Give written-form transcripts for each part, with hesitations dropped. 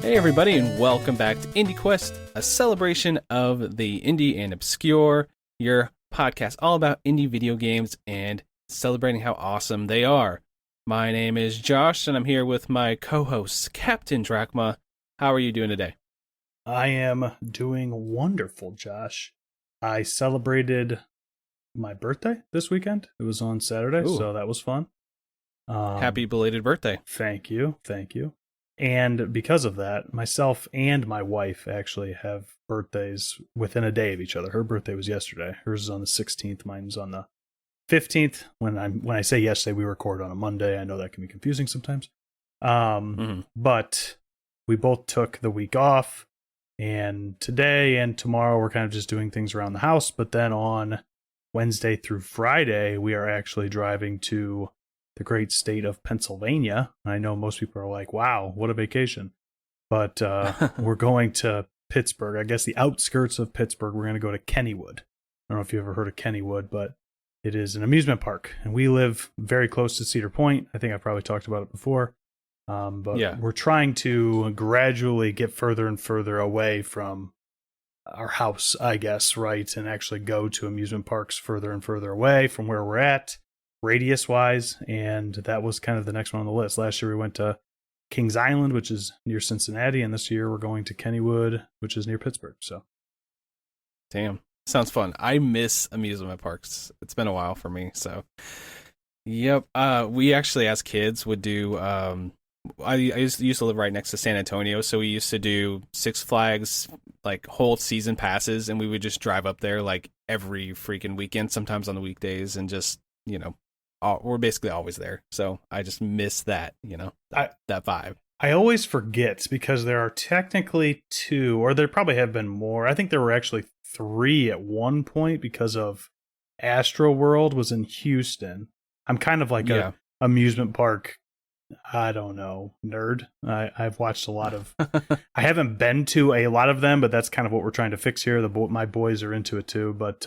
Hey everybody, and welcome back to IndieQuest, a celebration of the indie and obscure, your podcast all about indie video games and celebrating how awesome they are. My name is Josh, and I'm here with my co-host, Captain Drachma. How are you doing today? I am doing wonderful, Josh. I celebrated my birthday this weekend. It was on Saturday, so that was fun. Happy belated birthday. Thank you. And because of that, myself and my wife actually have birthdays within a day of each other. Her birthday was yesterday. Hers is on the 16th. Mine's on the 15th. When I say yesterday, we record on a Monday. I know that can be confusing sometimes. But we both took the week off, and today and tomorrow we're kind of just doing things around the house. But then on Wednesday through Friday, we are actually driving to the great state of Pennsylvania. I know most people are like, wow, what a vacation. But we're going to Pittsburgh, I guess the outskirts of Pittsburgh. We're going to go to Kennywood. I don't know if you've ever heard of Kennywood, but it is an amusement park. And we live very close to Cedar Point. I think I've probably talked about it before. But we're trying to gradually get further and further away from our house, I guess, right? And actually go to amusement parks further and further away from where we're at, radius wise. And that was kind of the next one on the list. Last year we went to Kings Island, which is near Cincinnati, and this year we're going to Kennywood, which is near Pittsburgh. So Damn, sounds fun. I miss amusement parks. It's been a while for me. So yep. We actually, as kids, would do I used to live right next to San Antonio, so we used to do Six Flags like whole season passes, and we would just drive up there like every freaking weekend, sometimes on the weekdays, and just, we're basically always there. So I just miss that, that vibe. I always forget because there are technically two, or there probably have been more. I think there were actually three at one point because of Astro World was in Houston. I'm kind of like a amusement park, I don't know, nerd. I've watched a lot of, I haven't been to a lot of them, but that's kind of what we're trying to fix here. My boys are into it too, but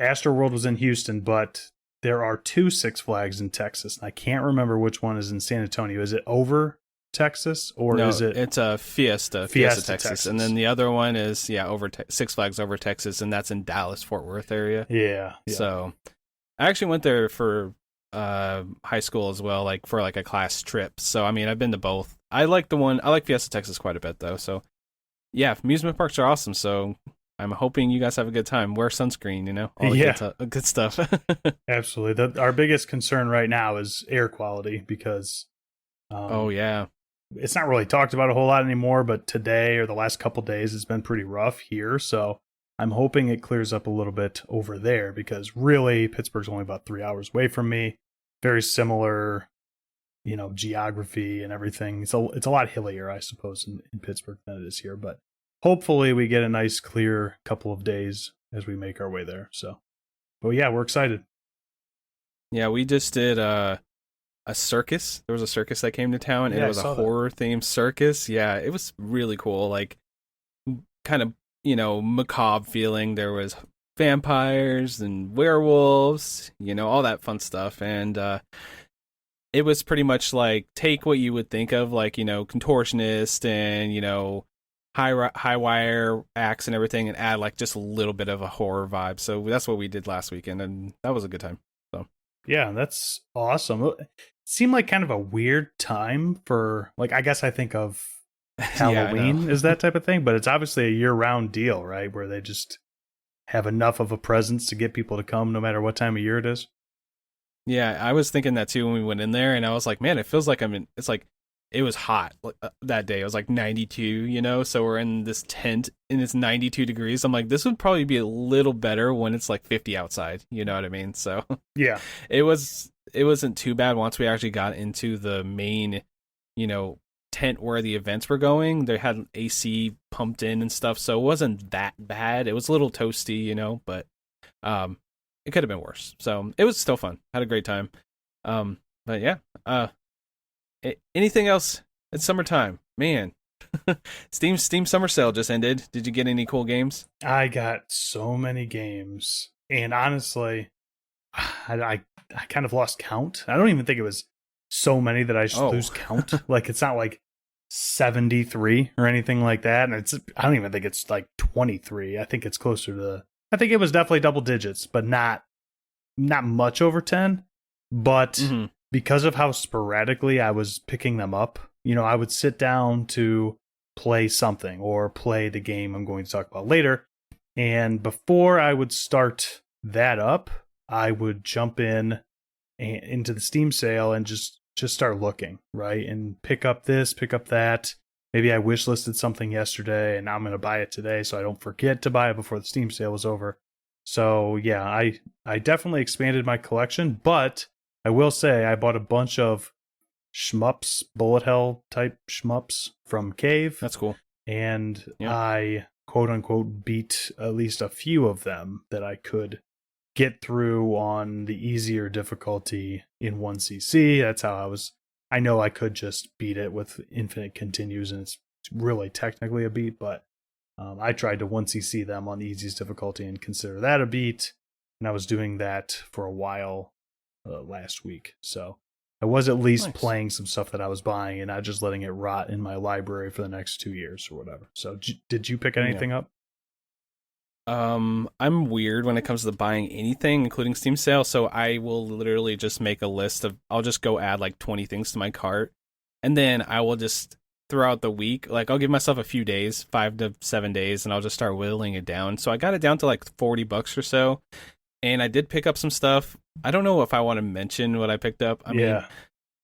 Astro World was in Houston, but there are two Six Flags in Texas, and I can't remember which one is in San Antonio. Is it over Texas, or is it? It's a Fiesta, Texas, and then the other one is over Six Flags over Texas, and that's in Dallas, Fort Worth area. Yeah. So I actually went there for high school as well, like for like a class trip. So I mean, I've been to both. I like Fiesta Texas quite a bit though. So yeah, amusement parks are awesome. So I'm hoping you guys have a good time. Wear sunscreen, all the good stuff. Absolutely. Our biggest concern right now is air quality because it's not really talked about a whole lot anymore, but today or the last couple days it's been pretty rough here. So I'm hoping it clears up a little bit over there because really Pittsburgh's only about 3 hours away from me. Very similar, geography and everything. So it's a lot hillier, I suppose, in Pittsburgh than it is here. But hopefully we get a nice, clear couple of days as we make our way there. So, but yeah, we're excited. Yeah, we just did a circus. There was a circus that came to town, and it was a horror-themed circus. Yeah, it was really cool. Like, kind of, macabre feeling. There was vampires and werewolves, all that fun stuff. And it was pretty much like take what you would think of like, contortionist and, high wire acts and everything and add like just a little bit of a horror vibe. So that's what we did last weekend, and that was a good time. So yeah, that's awesome. It seemed like kind of a weird time for like, I guess I think of Halloween is that type of thing, but it's obviously a year-round deal, right? Where they just have enough of a presence to get people to come no matter what time of year it is. Yeah, I was thinking that too when we went in there, and I was like, man, it feels like it's like it was hot that day. It was like 92, so we're in this tent and it's 92 degrees. I'm like, this would probably be a little better when it's like 50 outside. You know what I mean? So yeah, it wasn't too bad once we actually got into the main, tent where the events were going. They had AC pumped in and stuff, so it wasn't that bad. It was a little toasty, but it could have been worse. So it was still fun. Had a great time. But yeah, anything else? It's summertime, man. Steam Summer Sale just ended. Did you get any cool games? I got so many games, and honestly, I kind of lost count. I don't even think it was so many that I just lose count. Like, it's not like 73 or anything like that. And I don't even think it's like 23. I think it's closer to, I think it was definitely double digits, but not much over 10. But because of how sporadically I was picking them up, I would sit down to play something or play the game I'm going to talk about later. And before I would start that up, I would jump into the Steam sale and just start looking, right? And pick up this, pick up that. Maybe I wish listed something yesterday and now I'm going to buy it today so I don't forget to buy it before the Steam sale was over. So yeah, I definitely expanded my collection, but I will say I bought a bunch of shmups, bullet hell type shmups from Cave. That's cool. And I quote unquote beat at least a few of them that I could get through on the easier difficulty in 1cc. That's how I know I could just beat it with infinite continues, and it's really technically a beat, but I tried to 1cc them on the easiest difficulty and consider that a beat, and I was doing that for a while last week. So I was at least playing some stuff that I was buying and not just letting it rot in my library for the next 2 years or whatever. So did you pick anything up? I'm weird when it comes to buying anything, including Steam sale. So I will literally just make a list I'll just go add like 20 things to my cart. And then I will just throughout the week, like I'll give myself a few days, 5 to 7 days, and I'll just start whittling it down. So I got it down to like $40 or so. And I did pick up some stuff. I don't know if I want to mention what I picked up. I mean,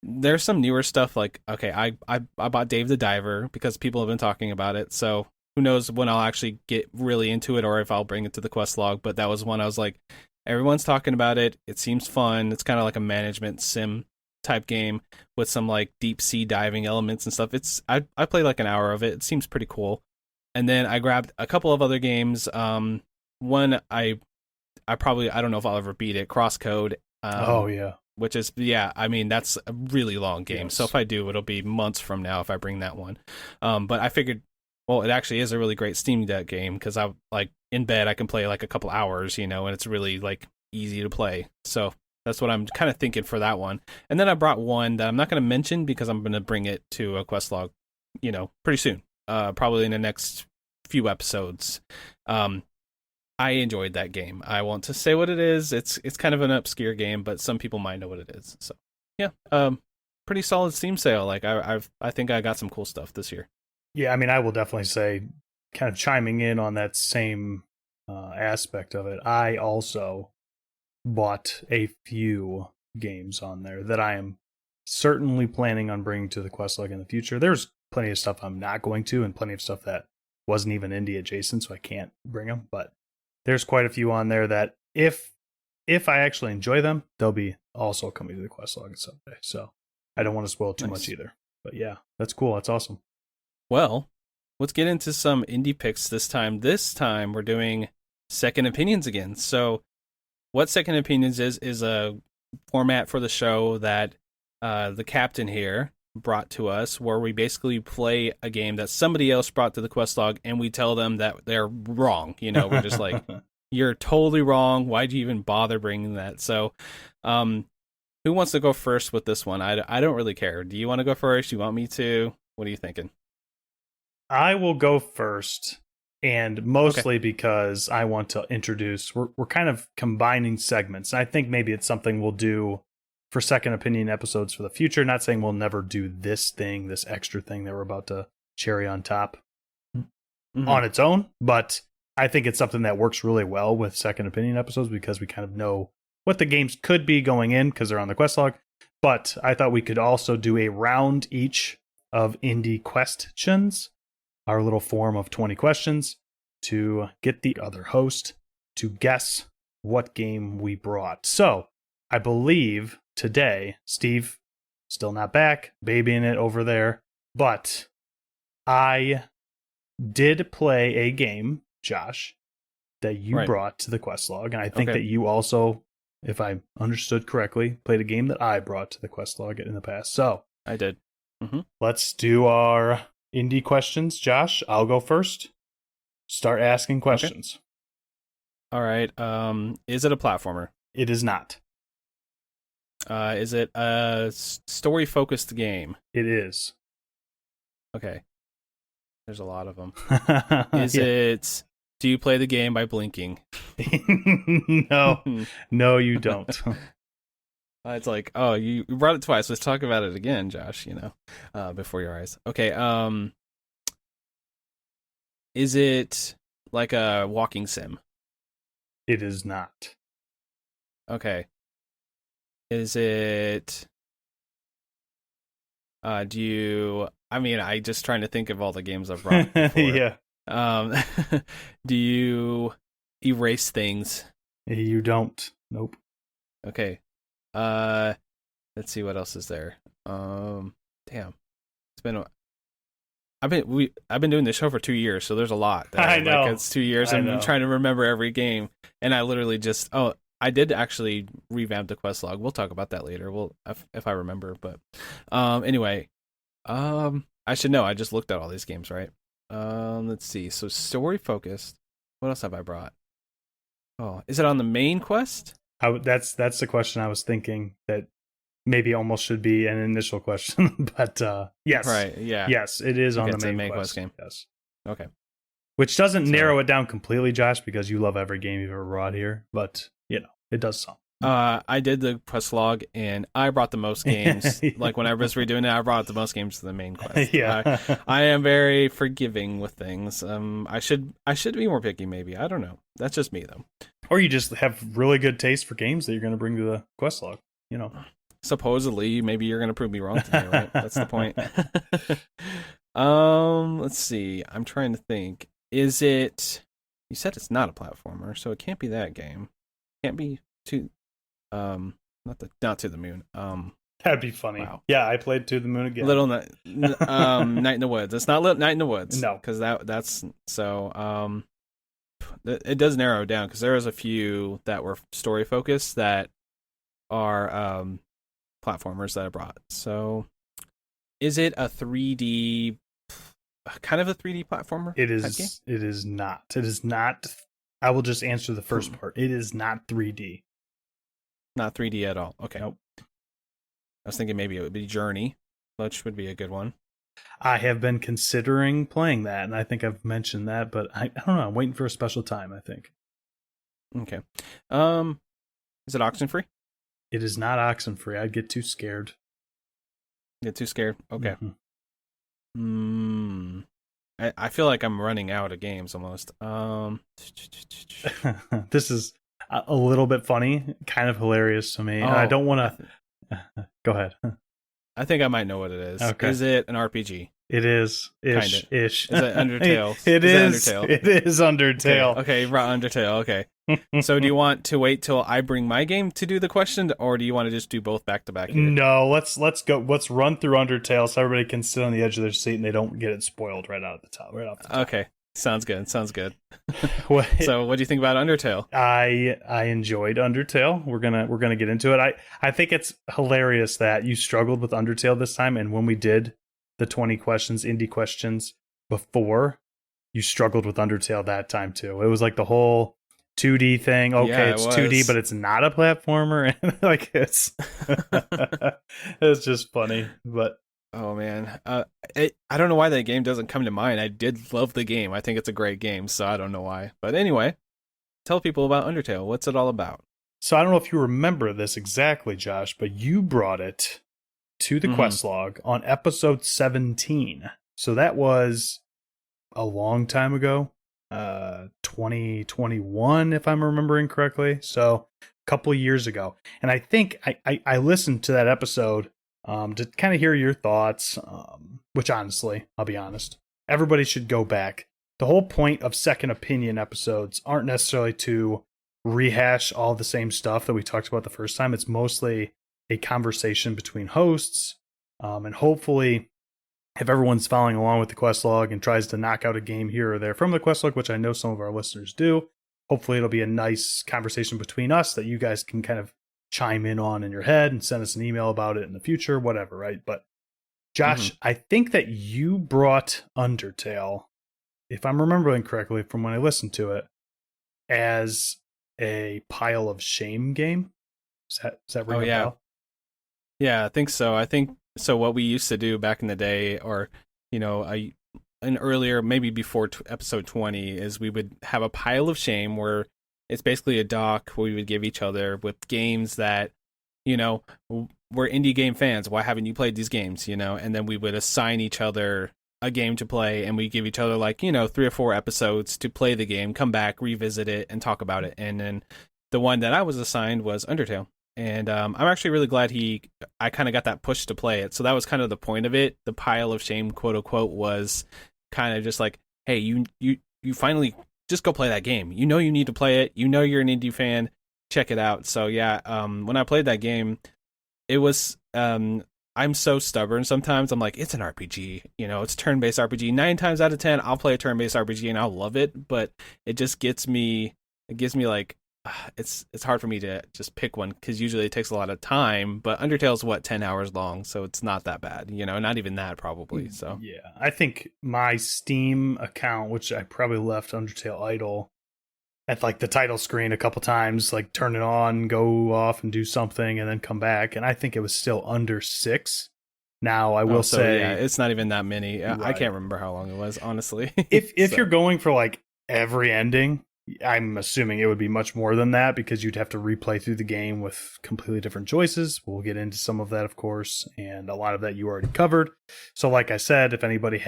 there's some newer stuff like, okay, I bought Dave the Diver because people have been talking about it. So who knows when I'll actually get really into it or if I'll bring it to the quest log. But that was one I was like, everyone's talking about it. It seems fun. It's kind of like a management sim type game with some like deep sea diving elements and stuff. I played like an hour of it. It seems pretty cool. And then I grabbed a couple of other games. One I don't know if I'll ever beat it. Crosscode. Which is, I mean, that's a really long game. Yes. So if I do, it'll be months from now if I bring that one. But I figured, well, it actually is a really great Steam Deck game because I like in bed, I can play like a couple hours, and it's really like easy to play. So that's what I'm kind of thinking for that one. And then I brought one that I'm not going to mention because I'm going to bring it to a quest log, pretty soon, probably in the next few episodes. I enjoyed that game. I want to say what it is. It's kind of an obscure game, but some people might know what it is. So yeah, pretty solid Steam sale. Like I think I got some cool stuff this year. Yeah, I mean, I will definitely say, kind of chiming in on that same aspect of it, I also bought a few games on there that I am certainly planning on bringing to the quest log in the future. There's plenty of stuff I'm not going to, and plenty of stuff that wasn't even indie adjacent, so I can't bring them. But there's quite a few on there that if I actually enjoy them, they'll be also coming to the quest log someday. So I don't want to spoil too much either. But yeah, that's cool. That's awesome. Well, let's get into some indie picks this time. This time we're doing Second Opinions again. So what Second Opinions is a format for the show that the captain here brought to us, where we basically play a game that somebody else brought to the quest log and we tell them that they're wrong. We're just like, you're totally wrong. Why'd you even bother bringing that? So who wants to go first with this one? I don't really care. Do you want to go first? You want me to? What are you thinking? I will go first, and mostly because I want to introduce, we're kind of combining segments. I think maybe it's something we'll do for Second Opinion episodes for the future. Not saying we'll never do this extra thing that we're about to cherry on top on its own, but I think it's something that works really well with Second Opinion episodes because we kind of know what the games could be going in because they're on the quest log. But I thought we could also do a round each of indie questions, our little form of 20 questions, to get the other host to guess what game we brought. So I believe today, Steve, still not back, babying it over there, but I did play a game, Josh, that you brought to the quest log, and I think that you also, if I understood correctly, played a game that I brought to the quest log in the past. So I did. Let's do our indie questions. Josh, I'll go first. Start asking questions. All right. Is it a platformer? It is not. Is it a story-focused game? It is. Okay. There's a lot of them. Is it? Do you play the game by blinking? No, no, you don't. It's like, oh, you brought it twice. Let's talk about it again, Josh. Before your eyes. Okay. Is it like a walking sim? It is not. Okay. Is it? I just trying to think of all the games I've brought before. Yeah. Do you erase things? You don't. Nope. Okay. Let's see what else is there. Damn. I've been doing this show for 2 years, so there's a lot. I know. Like, it's 2 years, and I'm trying to remember every game, and I literally just I did actually revamp the quest log. We'll talk about that later. If I remember, but anyway, I should know. I just looked at all these games, right? Let's see. So story focused. What else have I brought? Oh, is it on the main quest? That's the question I was thinking that maybe almost should be an initial question, but yes, right, yeah, yes, it is on the main quest game. Yes, okay. Which doesn't narrow it down completely, Josh, because you love every game you've ever brought here, but it does some. I did the quest log, and I brought the most games. Like when I was redoing it, I brought the most games to the main quest. Yeah, I am very forgiving with things. I should be more picky, maybe. I don't know. That's just me, though. Or you just have really good taste for games that you're going to bring to the quest log. Supposedly, maybe you're going to prove me wrong today, right? That's the point. Let's see. I'm trying to think. Is it? You said it's not a platformer, so it can't be that game. Can't be not to the moon. That'd be funny. Wow. Yeah, I played To the Moon again. Little Night in the Woods. It's not Night in the Woods. No, because that's so. It does narrow down because there was a few that were story focused that are platformers that I brought. So, is it a 3D, kind of a 3D platformer? It is. It is not. It is not. I will just answer the first part. It is not 3D. Not 3D at all. Okay. Nope. I was thinking maybe it would be Journey, which would be a good one. I have been considering playing that, and I think I've mentioned that, but I don't know. I'm waiting for a special time, I think. Okay. Is it Oxenfree? It is not Oxenfree. I'd get too scared. Get too scared? Okay. I feel like I'm running out of games almost. This is a little bit funny, kind of hilarious to me. I don't want to... Go ahead. I think I might know what it is. Okay. Is it an RPG? It is. Ish. Is it Undertale? It is Undertale. Okay, you brought Undertale. Okay. So do you want to wait till I bring my game to do the question, or do you want to just do both back to back? No, let's go. Let's run through Undertale so everybody can sit on the edge of their seat and they don't get it spoiled right off the top. Okay. Sounds good. So what do you think about Undertale? I enjoyed Undertale. We're gonna get into it. I think it's hilarious that you struggled with Undertale this time, and when we did the 20 questions, indie questions before, you struggled with Undertale that time too. It was like the whole 2D thing. Okay, yeah, it's 2D, but it's not a platformer, and like it's just funny, but. Oh man, I don't know why that game doesn't come to mind. I did love the game. I think it's a great game, so I don't know why. But anyway, tell people about Undertale. What's it all about? So I don't know if you remember this exactly, Josh, but you brought it to the quest log on episode 17. So that was a long time ago, 2021, if I'm remembering correctly. So a couple of years ago. And I think I listened to that episode to kind of hear your thoughts, which honestly, I'll be honest, everybody should go back. The whole point of second opinion episodes aren't necessarily to rehash all the same stuff that we talked about the first time. It's mostly a conversation between hosts, and hopefully if everyone's following along with the quest log and tries to knock out a game here or there from the quest log, which I know some of our listeners do, hopefully it'll be a nice conversation between us that you guys can kind of chime in on in your head and send us an email about it in the future, whatever, right? But Josh, I think that you brought Undertale, if I'm remembering correctly from when I listened to it, as a pile of shame game. Does that ring a bell? Yeah, I think so. I think so. What we used to do back in the day, or an earlier, maybe before episode 20, is we would have a pile of shame where it's basically a doc we would give each other with games that, we're indie game fans. Why haven't you played these games? And then we would assign each other a game to play, and we give each other 3 or 4 episodes to play the game, come back, revisit it, and talk about it. And then the one that I was assigned was Undertale. And I'm actually really glad I kind of got that push to play it. So that was kind of the point of it. The pile of shame, quote unquote, was kind of just like, hey, you finally just go play that game. You need to play it. You're an indie fan. Check it out. So yeah, when I played that game, it was I'm so stubborn sometimes. I'm like, it's an RPG, it's turn-based RPG. 9 times out of 10, I'll play a turn-based RPG and I'll love it, but it just gives me like, it's hard for me to just pick one, because usually it takes a lot of time. But Undertale's 10 hours long, so it's not that bad, not even that probably. So yeah, I think my Steam account, which I probably left Undertale idle at the title screen a couple times, turn it on, go off and do something, and then come back, and I think it was still under 6. Now I will say, yeah, it's not even that many. Right. I can't remember how long it was, honestly. If you're going for every ending, I'm assuming it would be much more than that, because you'd have to replay through the game with completely different choices. We'll get into some of that, of course, and a lot of that you already covered. So like I said, if anybody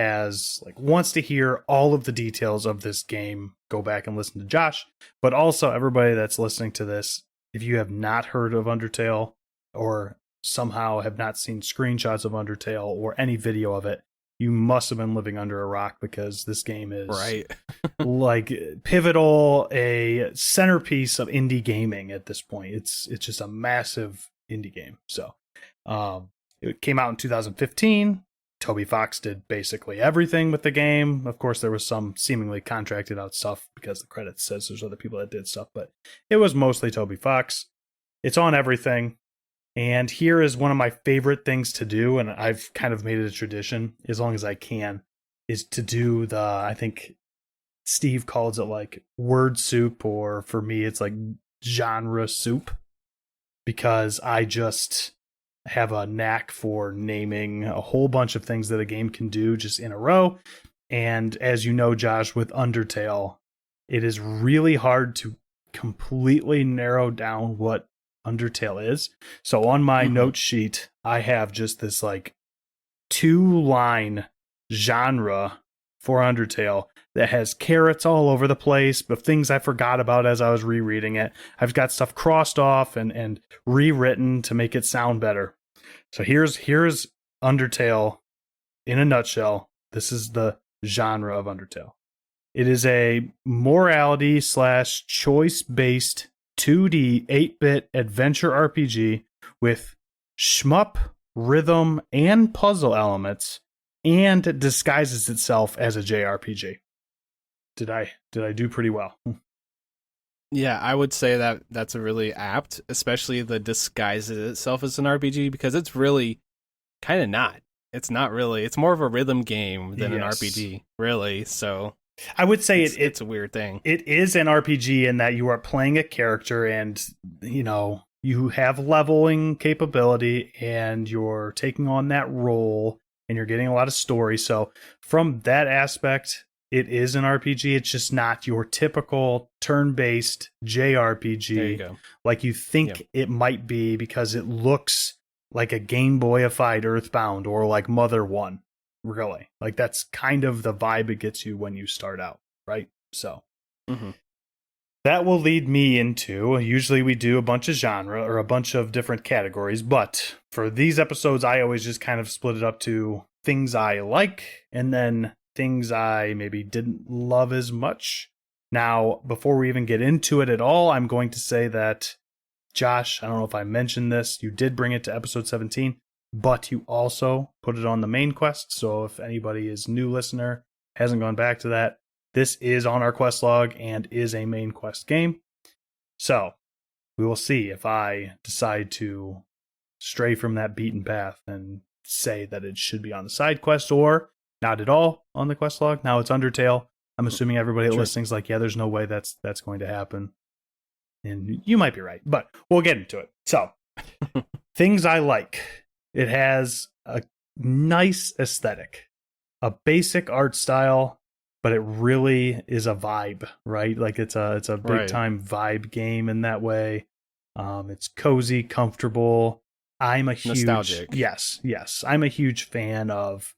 wants to hear all of the details of this game, go back and listen to Josh. But also everybody that's listening to this, if you have not heard of Undertale, or somehow have not seen screenshots of Undertale or any video of it, you must have been living under a rock, because this game is right. Pivotal, a centerpiece of indie gaming at this point. It's just a massive indie game. So it came out in 2015. Toby Fox did basically everything with the game. Of course, there was some seemingly contracted out stuff, because the credits says there's other people that did stuff, but it was mostly Toby Fox. It's on everything. And here is one of my favorite things to do, and I've kind of made it a tradition as long as I can, is to do I think Steve calls it word soup, or for me it's genre soup, because I just have a knack for naming a whole bunch of things that a game can do just in a row. And as you know, Josh, with Undertale, it is really hard to completely narrow down what Undertale is. So on my note sheet, I have just this 2-line genre for Undertale that has carrots all over the place, but things I forgot about as I was rereading it. I've got stuff crossed off and rewritten to make it sound better. So here's Undertale in a nutshell. This is the genre of Undertale. It is a morality / choice-based 2D 8-bit adventure RPG with shmup, rhythm, and puzzle elements, and disguises itself as a JRPG. Did I do pretty well? Yeah, I would say that's a really apt, especially the disguises itself as an RPG, because it's really kind of not. It's not really. It's more of a rhythm game than an RPG, really. So I would say it's a weird thing. It is an RPG in that you are playing a character, and you have leveling capability, and you're taking on that role, and you're getting a lot of story. So from that aspect, it is an RPG. It's just not your typical turn-based JRPG there you go. Like you think it might be, because it looks like a Game Boyified Earthbound or like Mother 1. Really, that's kind of the vibe it gets you when you start out, right? So that will lead me into, usually we do a bunch of genre or a bunch of different categories, but for these episodes, I always just kind of split it up to things I like and then things I maybe didn't love as much. Now, before we even get into it at all, I'm going to say that, Josh, I don't know if I mentioned this, you did bring it to episode 17. But you also put it on the main quest. So if anybody is new listener, hasn't gone back to that, this is on our quest log and is a main quest game. So we will see if I decide to stray from that beaten path and say that it should be on the side quest or not at all on the quest log. Now it's Undertale. I'm assuming everybody that listening's like, yeah, there's no way that's going to happen. And you might be right, but we'll get into it. So things I like. It has a nice aesthetic. a basic art style, but it really is a vibe, right? Like it's a big time vibe game in that way. It's cozy, comfortable. I'm a huge nostalgic. Yes. I'm a huge fan of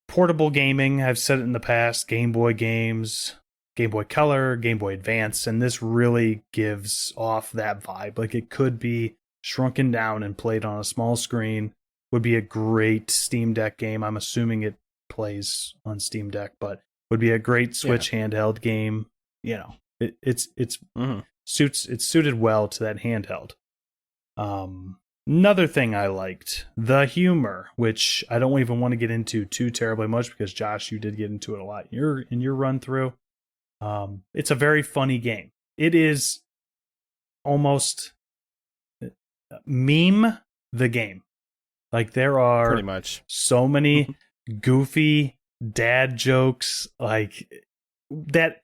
portable gaming. I've said it in the past, Game Boy games, Game Boy Color, Game Boy Advance, and this really gives off that vibe. Like it could be shrunken down and played on a small screen. Would be a great Steam Deck game. I'm assuming it plays on Steam Deck, but would be a great Switch handheld game. You know, it's suited well to that handheld. Another thing I liked, the humor, which I don't even want to get into too terribly much because Josh, you did get into it a lot in your run through. It's a very funny game. It is almost meme the game. Like there are pretty much so many goofy dad jokes like that.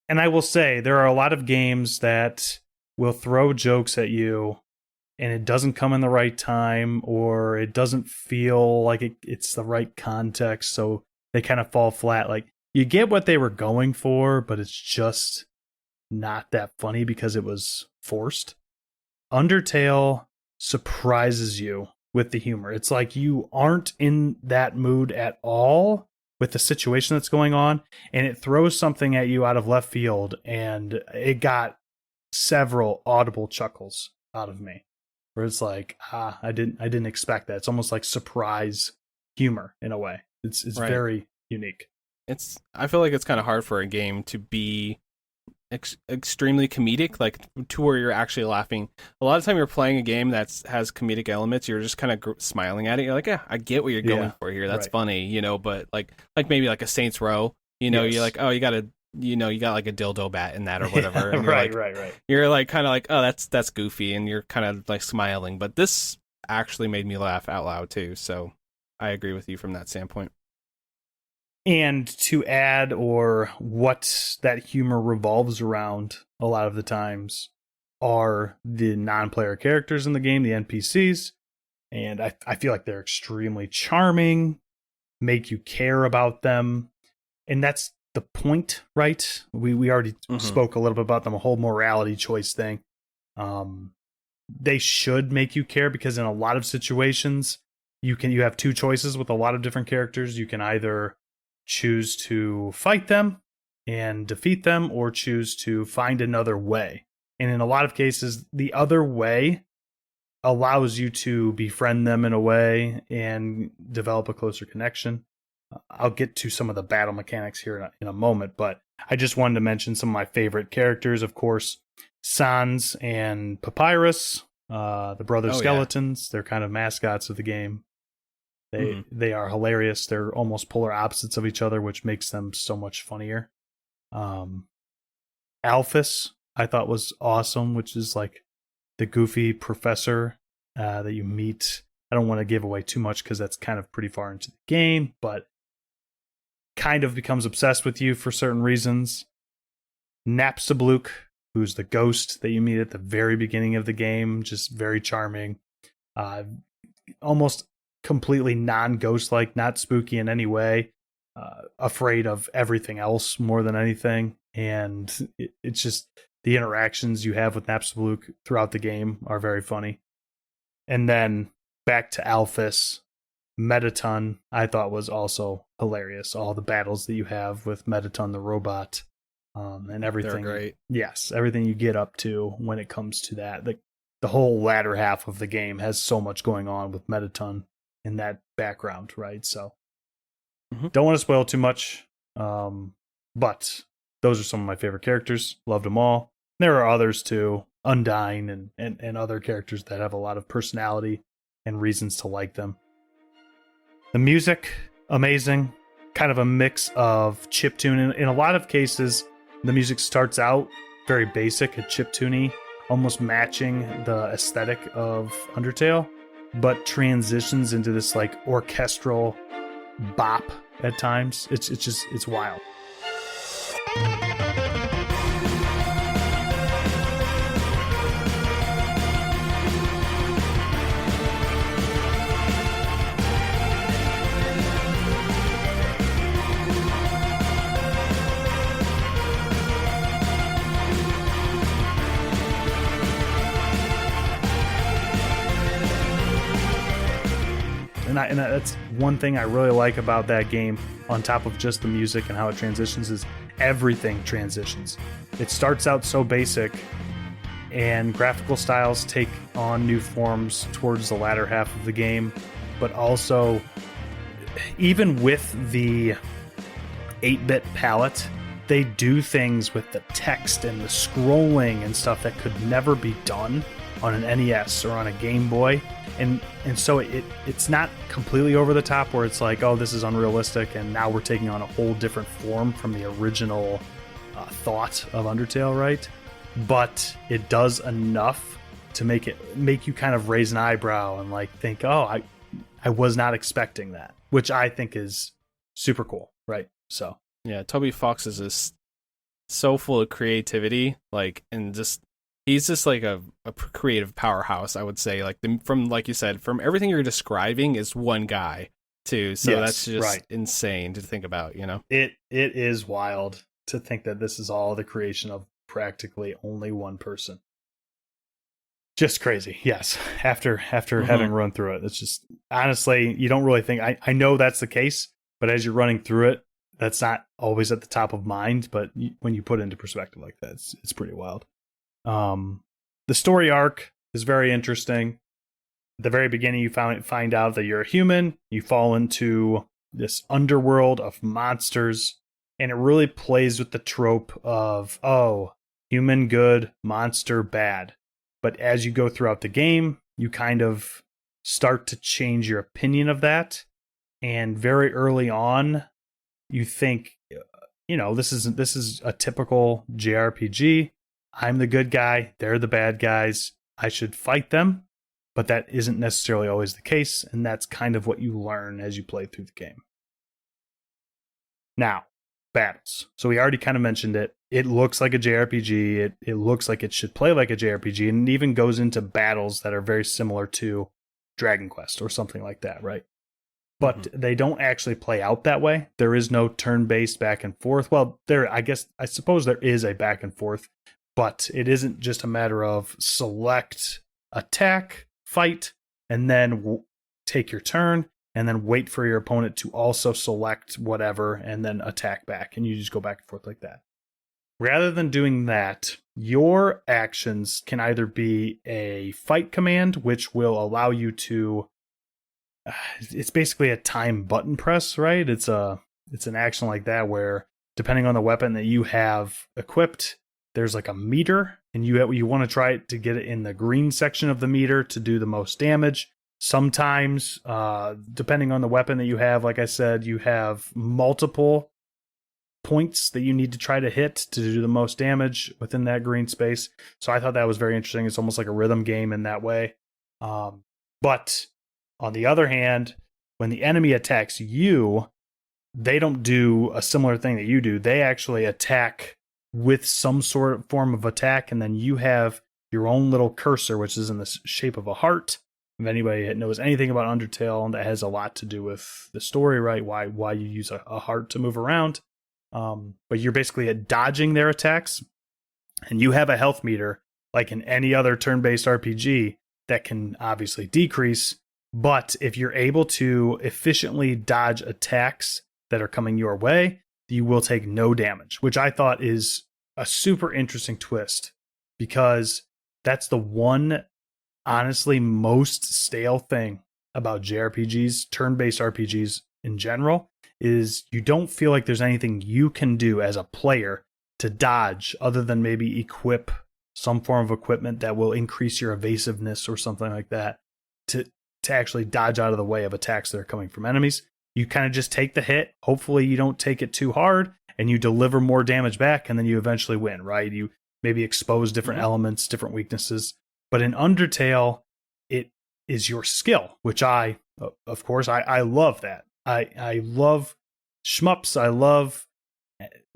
And I will say there are a lot of games that will throw jokes at you and it doesn't come in the right time or it doesn't feel like it's the right context. So they kind of fall flat. Like you get what they were going for, but it's just not that funny because it was forced. Undertale surprises you with the humor. It's like you aren't in that mood at all with the situation that's going on, and it throws something at you out of left field, and it got several audible chuckles out of me. Where it's like, I didn't expect that. It's almost like surprise humor in a way. It's very unique. I feel like it's kind of hard for a game to be extremely comedic, like to where you're actually laughing. A lot of time you're playing a game that has comedic elements, you're just kind of smiling at it. You're like, yeah, I get what you're going for here. That's funny, you know. But like maybe like a Saints Row, you know, you're like, oh, you got like a dildo bat in that or whatever. And you're right. You're like kind of like, oh, that's goofy, and you're kind of like smiling. But this actually made me laugh out loud too. So I agree with you from that standpoint. And to add, or what that humor revolves around a lot of the times, are the non-player characters in the game, the NPCs. And I feel like they're extremely charming, make you care about them. And that's the point, right? We already spoke a little bit about them, a whole morality choice thing. They should make you care because in a lot of situations, you have two choices with a lot of different characters. You can either choose to fight them and defeat them or choose to find another way. And in a lot of cases, the other way allows you to befriend them in a way and develop a closer connection. I'll get to some of the battle mechanics here in a moment, but I just wanted to mention some of my favorite characters. Of course, Sans and Papyrus, the brother skeletons. They're kind of mascots of the game. They are hilarious. They're almost polar opposites of each other, which makes them so much funnier. Alphys, I thought was awesome, which is like the goofy professor that you meet. I don't want to give away too much because that's kind of pretty far into the game, but kind of becomes obsessed with you for certain reasons. Napstablook, who's the ghost that you meet at the very beginning of the game, just very charming. Almost completely non-ghost like, not spooky in any way, afraid of everything else more than anything. And it's just the interactions you have with Napstablook throughout the game are very funny. And then back to Alphys, Mettaton, I thought was also hilarious. All the battles that you have with Mettaton the robot, and everything. They're great. Yes, everything you get up to when it comes to that. The whole latter half of the game has so much going on with Mettaton in that background, right? So don't want to spoil too much, but those are some of my favorite characters. Loved them all. There are others too, Undyne and other characters that have a lot of personality and reasons to like them. The music, amazing. Kind of a mix of chiptune. In a lot of cases, the music starts out very basic, a chiptuney, almost matching the aesthetic of Undertale, but transitions into this like orchestral bop at times. It's wild. And that's one thing I really like about that game, on top of just the music and how it transitions, is everything transitions. It starts out so basic, and graphical styles take on new forms towards the latter half of the game, but also, even with the 8-bit palette, they do things with the text and the scrolling and stuff that could never be done on an NES or on a Game Boy. And so it's not completely over the top where it's like, oh, this is unrealistic and now we're taking on a whole different form from the original thought of Undertale, right? But it does enough to make you kind of raise an eyebrow and like think, oh, I was not expecting that, which I think is super cool, right? So yeah, Toby Fox is just so full of creativity, like, and just he's just like a creative powerhouse, I would say. Like from like you said, from everything you're describing is one guy too. So that's just insane to think about, you know? It is wild to think that this is all the creation of practically only one person. Just crazy. Yes. After having run through it, it's just, honestly, you don't really think, I know that's the case, but as you're running through it, that's not always at the top of mind, but when you put it into perspective like that, it's pretty wild. The story arc is very interesting. At the very beginning, you find out that you're a human. You fall into this underworld of monsters, and it really plays with the trope of, oh, human good, monster bad. But as you go throughout the game, you kind of start to change your opinion of that. And very early on, you think, this is a typical JRPG. I'm the good guy. They're the bad guys. I should fight them. But that isn't necessarily always the case. And that's kind of what you learn as you play through the game. Now, battles. So we already kind of mentioned it. It looks like a JRPG. It looks like it should play like a JRPG. And it even goes into battles that are very similar to Dragon Quest or something like that, right? But they don't actually play out that way. There is no turn-based back and forth. Well, I suppose there is a back and forth, but it isn't just a matter of select, attack, fight, and then take your turn, and then wait for your opponent to also select whatever, and then attack back, and you just go back and forth like that. Rather than doing that, your actions can either be a fight command, which will allow you to... it's basically a time button press, right? It's an action like that where, depending on the weapon that you have equipped, there's like a meter, and you want to try to get it in the green section of the meter to do the most damage. Sometimes, depending on the weapon that you have, like I said, you have multiple points that you need to try to hit to do the most damage within that green space. So I thought that was very interesting. It's almost like a rhythm game in that way. But on the other hand, when the enemy attacks you, they don't do a similar thing that you do. They actually attack with some sort of form of attack, and then you have your own little cursor, which is in the shape of a heart. If anybody knows anything about Undertale, that has a lot to do with the story, right? Why you use a heart to move around. But you're basically dodging their attacks, and you have a health meter, like in any other turn-based RPG, that can obviously decrease. But if you're able to efficiently dodge attacks that are coming your way, you will take no damage, which I thought is a super interesting twist, because that's the one, honestly, most stale thing about JRPGs, turn-based RPGs in general, is you don't feel like there's anything you can do as a player to dodge other than maybe equip some form of equipment that will increase your evasiveness or something like that to actually dodge out of the way of attacks that are coming from enemies. You kind of just take the hit. Hopefully you don't take it too hard, and you deliver more damage back, and then you eventually win, right? You maybe expose different elements, different weaknesses. But in Undertale, it is your skill, which I love that. I love shmups. I love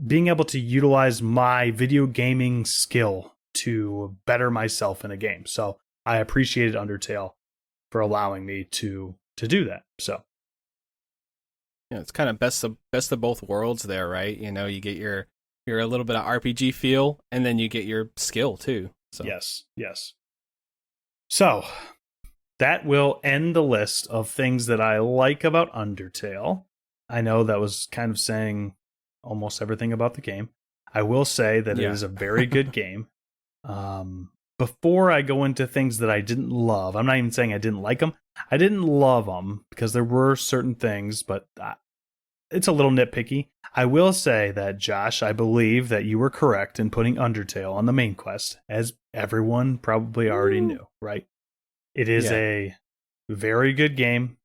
being able to utilize my video gaming skill to better myself in a game. So I appreciated Undertale for allowing me to do that. So yeah, it's kind of best of both worlds there, right? You know, you get your a little bit of RPG feel, and then you get your skill too. So yes. So that will end the list of things that I like about Undertale. I know that was kind of saying almost everything about the game. I will say that it is a very good game. Before I go into things that I didn't love, I'm not even saying I didn't like them. I didn't love them because there were certain things, but it's a little nitpicky. I will say that, Josh, I believe that you were correct in putting Undertale on the main quest, as everyone probably already knew, right? It is a very good game.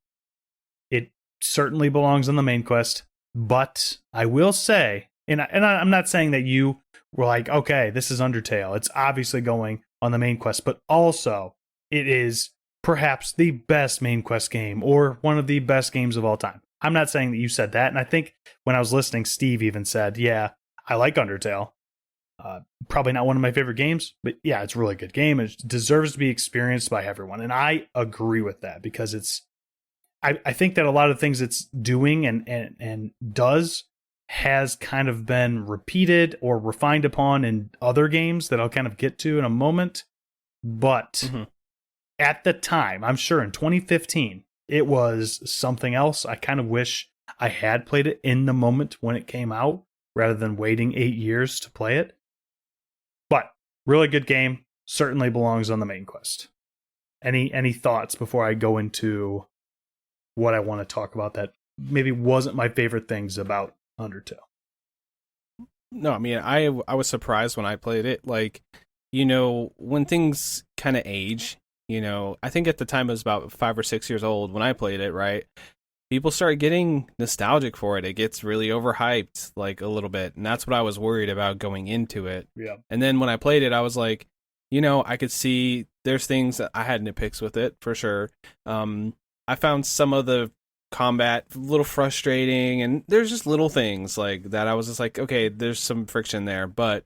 It certainly belongs on the main quest, but I will say, and I'm not saying that you were like, okay, this is Undertale. It's obviously going on the main quest, but also it is perhaps the best main quest game or one of the best games of all time. I'm not saying that you said that, and I think when I was listening, Steve even said, yeah, I like Undertale. Probably not one of my favorite games, but yeah, it's a really good game. It deserves to be experienced by everyone. And I agree with that because I think that a lot of things it's doing and does has kind of been repeated or refined upon in other games that I'll kind of get to in a moment. But at the time, I'm sure in 2015, it was something else. I kind of wish I had played it in the moment when it came out rather than waiting 8 years to play it. But really good game. Certainly belongs on the main quest. Any thoughts before I go into what I want to talk about that maybe wasn't my favorite things about Undertale? No, I mean, I was surprised when I played it. Like, you know, when things kind of age, you know, I think at the time it was about 5 or 6 years old when I played it, right? People start getting nostalgic for it. It gets really overhyped, like, a little bit. And that's what I was worried about going into it. Yeah. And then when I played it, I was like, you know, I could see there's things that I had nitpicks with it, for sure. I found some of the combat a little frustrating, and there's just little things like that. I was just like, okay, there's some friction there. But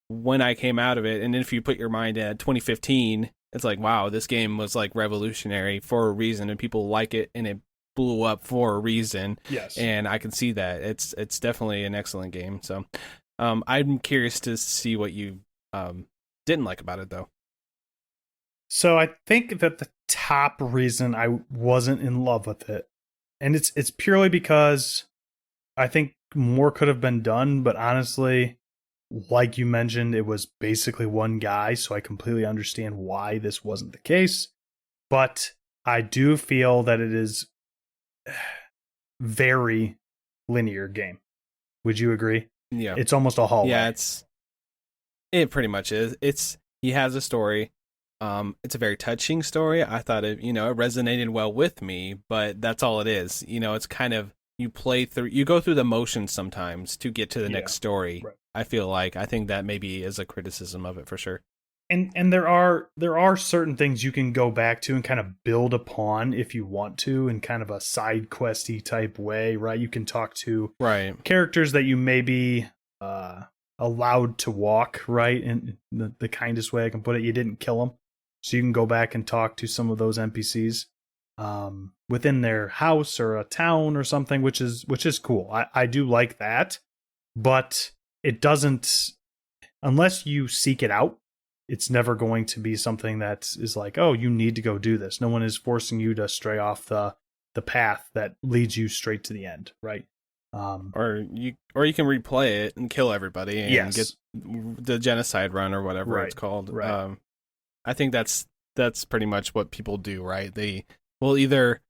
when I came out of it, and if you put your mind at 2015, it's like, wow, this game was like revolutionary for a reason, and people like it, and it blew up for a reason. Yes. And I can see that it's definitely an excellent game. So I'm curious to see what you didn't like about it, though. So I think that the top reason I wasn't in love with it, and it's purely because I think more could have been done, but honestly, like you mentioned, it was basically one guy, so I completely understand why this wasn't the case. But I do feel that it is very linear game. Would you agree? Yeah. It's almost a hallway. Yeah, it pretty much is. He has a story. It's a very touching story. I thought it resonated well with me, but that's all it is. You know, it's kind of you go through the motions sometimes to get to the next story. Right. I think that maybe is a criticism of it for sure. And there are certain things you can go back to and kind of build upon if you want to in kind of a side questy type way, right? You can talk to characters that you may be allowed to walk, right? In the kindest way I can put it. You didn't kill them. So you can go back and talk to some of those NPCs within their house or a town or something, which is cool. I do like that, but it doesn't, unless you seek it out, it's never going to be something that is like, oh, you need to go do this. No one is forcing you to stray off the path that leads you straight to the end, right? Or you can replay it and kill everybody and get the genocide run or whatever it's called. Right. I think that's pretty much what people do, right? They will either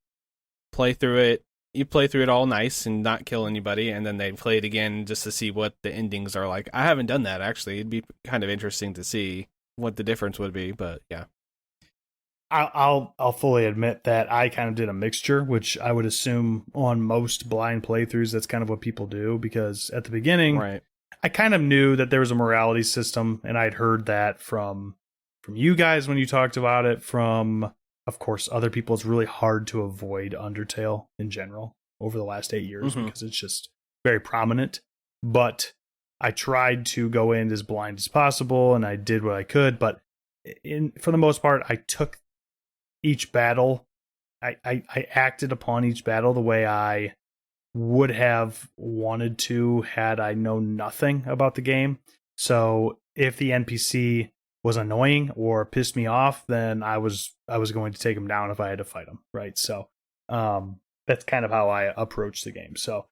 play through it all nice and not kill anybody, and then they play it again just to see what the endings are like. I haven't done that, actually. It'd be kind of interesting to see what the difference would be, but yeah. I'll fully admit that I kind of did a mixture, which I would assume on most blind playthroughs, that's kind of what people do, because at the beginning, I kind of knew that there was a morality system, and I'd heard that from you guys when you talked about it, from, of course, other people. It's really hard to avoid Undertale in general over the last 8 years because it's just very prominent. But I tried to go in as blind as possible, and I did what I could. But for the most part, I took each battle. I acted upon each battle the way I would have wanted to had I known nothing about the game. So if the NPC was annoying or pissed me off, then I was going to take him down if I had to fight him, right? So that's kind of how I approach the game. So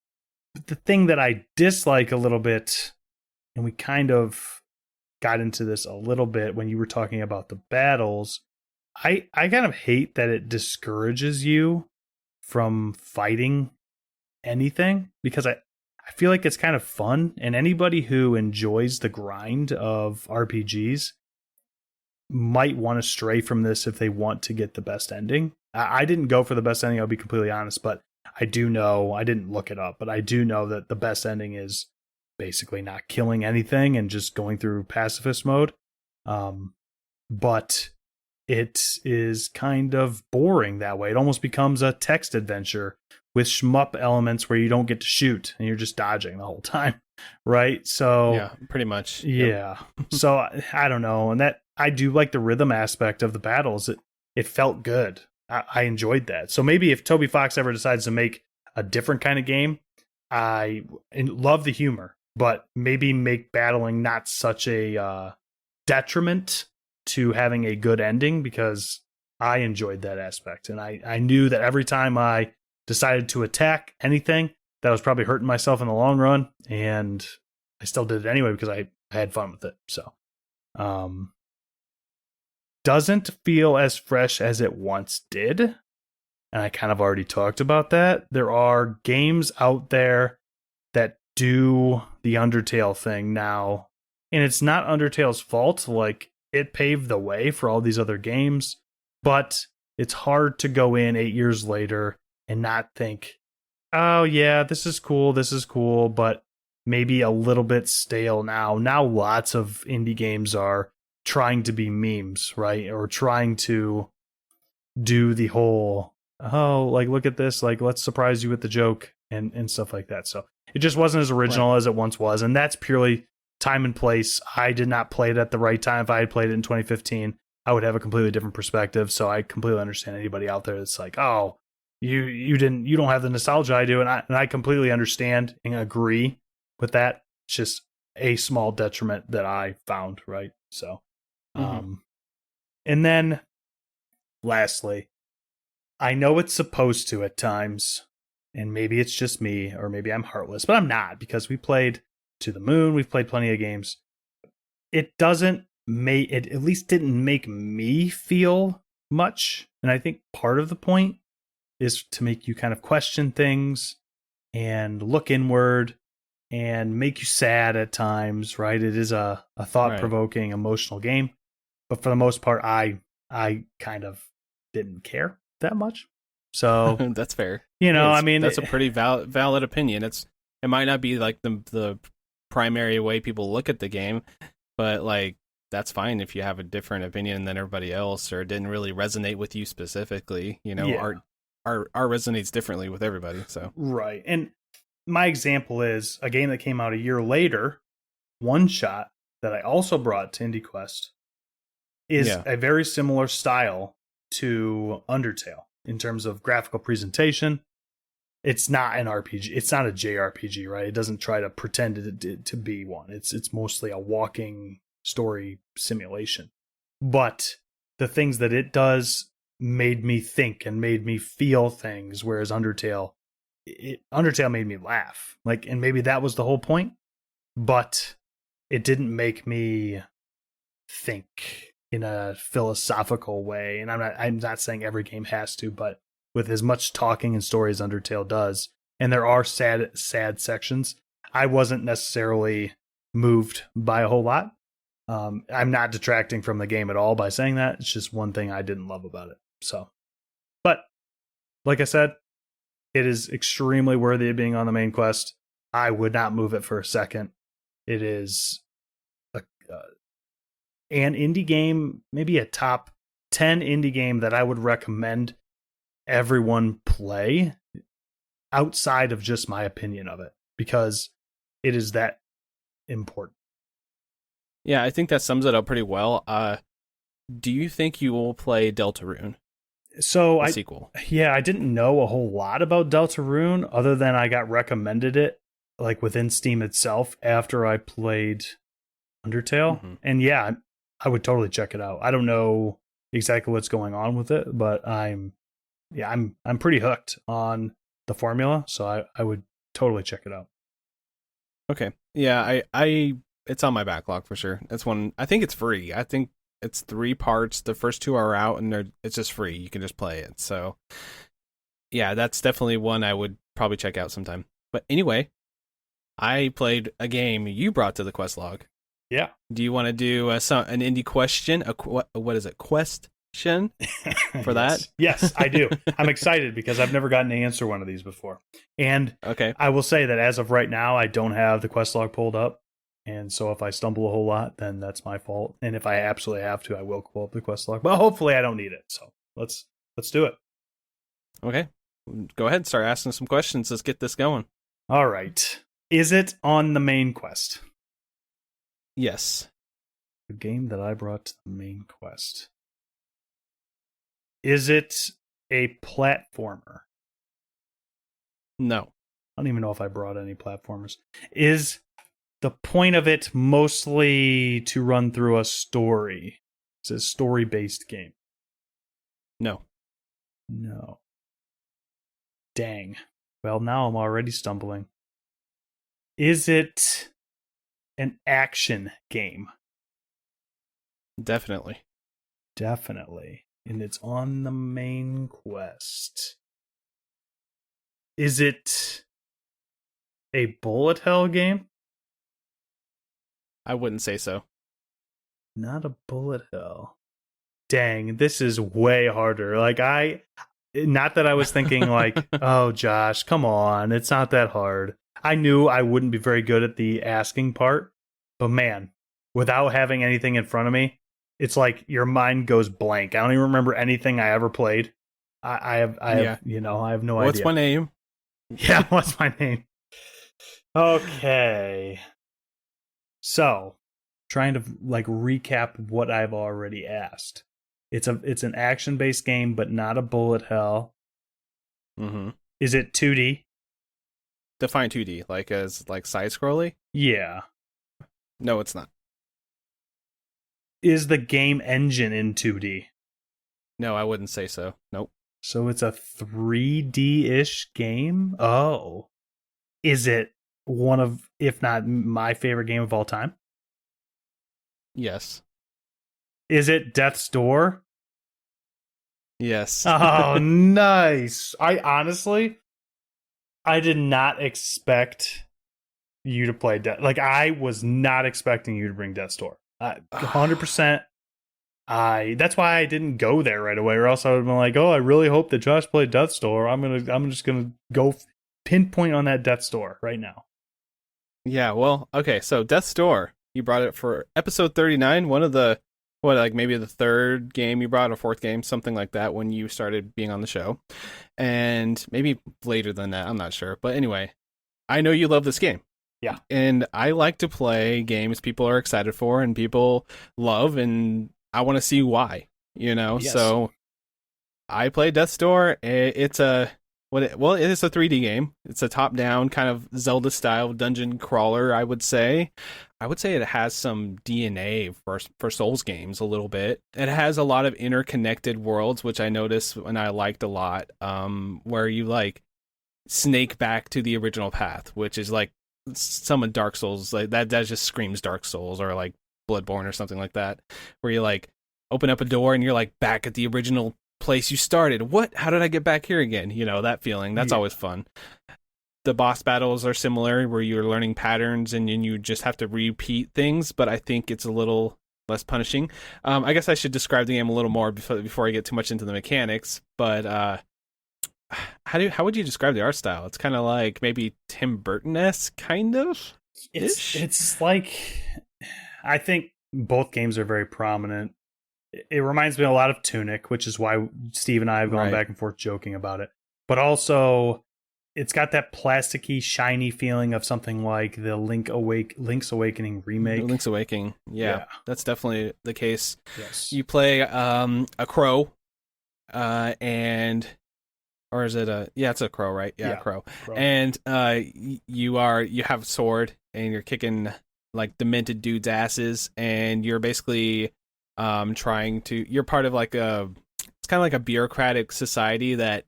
the thing that I dislike a little bit, and we kind of got into this a little bit when you were talking about the battles, I kind of hate that it discourages you from fighting anything, because I feel like it's kind of fun, and anybody who enjoys the grind of RPGs might want to stray from this if they want to get the best ending. I didn't go for the best ending, I'll be completely honest, but I do know, I didn't look it up, but I do know that the best ending is basically not killing anything and just going through pacifist mode. But it is kind of boring that way. It almost becomes a text adventure with shmup elements where you don't get to shoot and you're just dodging the whole time, right? So yeah, pretty much. Yeah. So I don't know, and that I do like the rhythm aspect of the battles. It felt good. I enjoyed that. So maybe if Toby Fox ever decides to make a different kind of game, I love the humor, but maybe make battling not such a detriment to having a good ending, because I enjoyed that aspect. And I knew that every time I decided to attack anything, that I was probably hurting myself in the long run, and I still did it anyway because I had fun with it. So doesn't feel as fresh as it once did. And I kind of already talked about that. There are games out there that do the Undertale thing now, and it's not Undertale's fault. Like, it paved the way for all these other games, but it's hard to go in 8 years later and not think, oh yeah, this is cool, but maybe a little bit stale now. Now lots of indie games are trying to be memes, right? Or trying to do the whole, oh, like, look at this, like, let's surprise you with the joke and stuff like that. So it just wasn't as original as it once was, and that's purely time and place. I did not play it at the right time. If I had played it in 2015, I would have a completely different perspective. So I completely understand anybody out there that's like, oh, you don't have the nostalgia I do, and I completely understand and agree with that. It's just a small detriment that I found, right? So and then lastly, I know it's supposed to at times, and maybe it's just me, or maybe I'm heartless, but I'm not, because we played To the Moon, we've played plenty of games. It doesn't make it, at least didn't make me feel much, and I think part of the point is to make you kind of question things and look inward and make you sad at times, right? It is a thought-provoking, emotional game, but for the most part, I kind of didn't care that much. So that's fair. You know, I mean, that's a pretty valid opinion. It might not be like the primary way people look at the game, but like, that's fine if you have a different opinion than everybody else, or it didn't really resonate with you specifically. You know, art resonates differently with everybody. So right. And my example is a game that came out a year later, One Shot, that I also brought to IndieQuest, is a very similar style to Undertale in terms of graphical presentation. It's not an RPG. It's not a JRPG, right? It doesn't try to pretend to be one. It's mostly a walking story simulation. But the things that it does made me think and made me feel things, whereas Undertale made me laugh. Like, and maybe that was the whole point, but it didn't make me think in a philosophical way. And I'm not saying every game has to, but with as much talking and story as Undertale does, and there are sad sections, I wasn't necessarily moved by a whole lot. I'm not detracting from the game at all by saying that. It's just one thing I didn't love about it. So, but like I said, it is extremely worthy of being on the main quest. I would not move it for a second. It is an indie game, maybe a top 10 indie game that I would recommend everyone play, outside of just my opinion of it, because it is that important. Yeah, I think that sums it up pretty well. Do you think you will play Deltarune? So sequel. Yeah, I didn't know a whole lot about Deltarune other than I got recommended it like within Steam itself after I played Undertale. And yeah, I would totally check it out. I don't know exactly what's going on with it, but I'm pretty hooked on the formula, so I would totally check it out. Okay. Yeah, I it's on my backlog for sure. That's one. I think it's free. I think it's 3 parts. The first 2 are out, and it's just free. You can just play it. So, yeah, that's definitely one I would probably check out sometime. But anyway, I played a game you brought to the quest log. Yeah. Do you want to do an indie question? What is it? Question for that? Yes, I do. I'm excited because I've never gotten to answer one of these before. And okay, I will say that as of right now, I don't have the quest log pulled up. And so if I stumble a whole lot, then that's my fault. And if I absolutely have to, I will pull up the quest log. But hopefully I don't need it. So let's do it. Okay. Go ahead, start asking some questions. Let's get this going. All right. Is it on the main quest? Yes. The game that I brought to the main quest. Is it a platformer? No. I don't even know if I brought any platformers. Is the point of it mostly to run through a story? It's a story-based game. No. No. Dang. Well, now I'm already stumbling. Is it an action game? Definitely. Definitely. And it's on the main quest. Is it a bullet hell game? I wouldn't say so. Not a bullet hell. Dang, this is way harder. Not that I was thinking like, oh, Josh, come on. It's not that hard. I knew I wouldn't be very good at the asking part, but man, without having anything in front of me, it's like your mind goes blank. I don't even remember anything I ever played. I have no idea. What's my name? Yeah, what's my name? Okay. So, trying to recap what I've already asked. It's an action-based game, but not a bullet hell. Mm-hmm. Is it 2D? Define 2D, as side scrolly? Yeah. No, it's not. Is the game engine in 2D? No, I wouldn't say so. Nope. So it's a 3D-ish game? Oh. Is it one of, if not my favorite game of all time? Yes. Is it Death's Door? Yes. Oh, nice. I did not expect you to play Death. I was not expecting you to bring Death's Door. 100%. That's why I didn't go there right away, or else I would have been like, oh, I really hope that Josh played Death's Door. I'm just gonna go pinpoint on that Death's Door right now. Yeah, well, okay, so Death's Door, you brought it for episode 39, one of the, maybe the third game you brought, or fourth game, something like that, when you started being on the show. And maybe later than that, I'm not sure. But anyway, I know you love this game. Yeah. And I like to play games people are excited for and people love, and I want to see why, Yes. So I played Death's Door. It's it is a 3D game. It's a top-down kind of Zelda-style dungeon crawler, I would say. I would say it has some DNA for Souls games a little bit. It has a lot of interconnected worlds, which I noticed and I liked a lot, where you snake back to the original path, which is some of Dark Souls, that just screams Dark Souls or Bloodborne or something like that, where you open up a door and you're back at the original place you started. What? How did I get back here again? That feeling. That's always fun. The boss battles are similar, where you're learning patterns and you just have to repeat things, but I think it's a little less punishing. I guess I should describe the game a little more before I get too much into the mechanics, but how would you describe the art style? It's kind of like maybe Tim Burton-esque, kind of. It's I think both games are very prominent. It reminds me a lot of Tunic, which is why Steve and I have gone back and forth joking about it. But also, it's got that plasticky, shiny feeling of something like the Link's Awakening remake. Link's Awakening, yeah, that's definitely the case. Yes. You play a crow, and... Or is it it's a crow, right? Yeah, crow. And you have a sword and you're kicking demented dudes' asses, and you're basically trying to, you're part of like it's kind of like a bureaucratic society that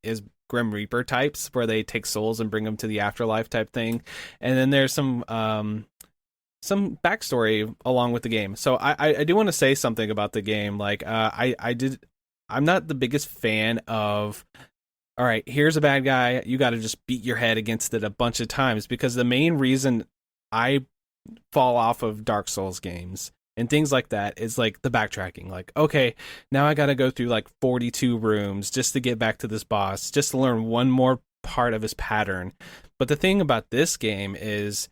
is Grim Reaper types, where they take souls and bring them to the afterlife type thing. And then there's some backstory along with the game. So I do want to say something about the game. Like I'm not the biggest fan of, all right, here's a bad guy, you got to just beat your head against it a bunch of times, because the main reason I fall off of Dark Souls games and things like that is like the backtracking. Like, okay, now I got to go through like 42 rooms just to get back to this boss, just to learn one more part of his pattern. But the thing about this game is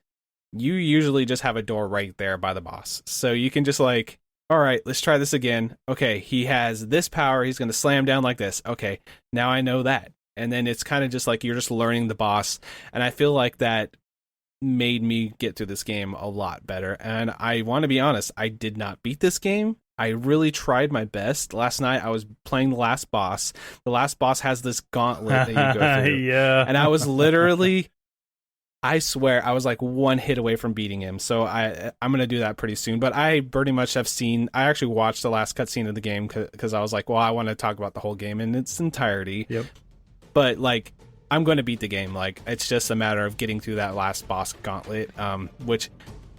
you usually just have a door right there by the boss. So you can just like, all right, let's try this again. Okay, he has this power, he's going to slam down like this. Okay, now I know that. And then it's kind of just like you're just learning the boss. And I feel like that made me get through this game a lot better. And I want to be honest, I did not beat this game. I really tried my best. Last night I was playing the last boss. The last boss has this gauntlet that you go through. Yeah. And I was literally, I swear, I was like one hit away from beating him. So I'm going to do that pretty soon. But I pretty much have seen, I actually watched the last cutscene of the game because I was like, well, I want to talk about the whole game in its entirety. Yep. But like, I'm going to beat the game. Like, it's just a matter of getting through that last boss gauntlet, which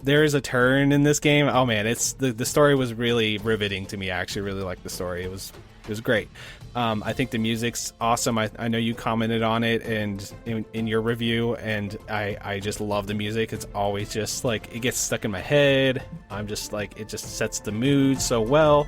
there is a turn in this game. Oh man, it's the story was really riveting to me. I actually really liked the story. It was great. I think the music's awesome. I know you commented on it and in your review, and I just love the music. It's always just like, it gets stuck in my head. I'm just like, it just sets the mood so well.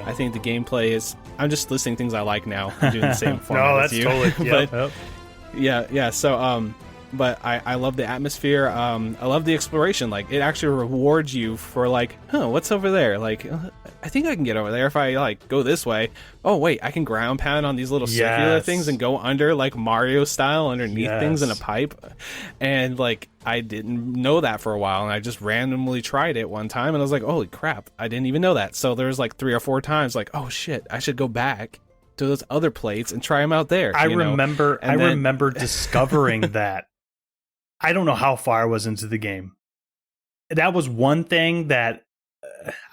I think the gameplay is, I'm just listing things I like now. I'm doing the same format as you. No, that's totally, but, yeah. So, but I love the atmosphere. I love the exploration. Like, it actually rewards you for like, what's over there? Like, I think I can get over there if I like go this way. Oh wait, I can ground pound on these little circular things and go under, like Mario style, underneath things in a pipe. And like, I didn't know that for a while, and I just randomly tried it one time, and I was like, holy crap, I didn't even know that. So there's like 3 or 4 times like, oh shit, I should go back to those other plates and try them out there. I remember discovering that. I don't know how far I was into the game. That was one thing that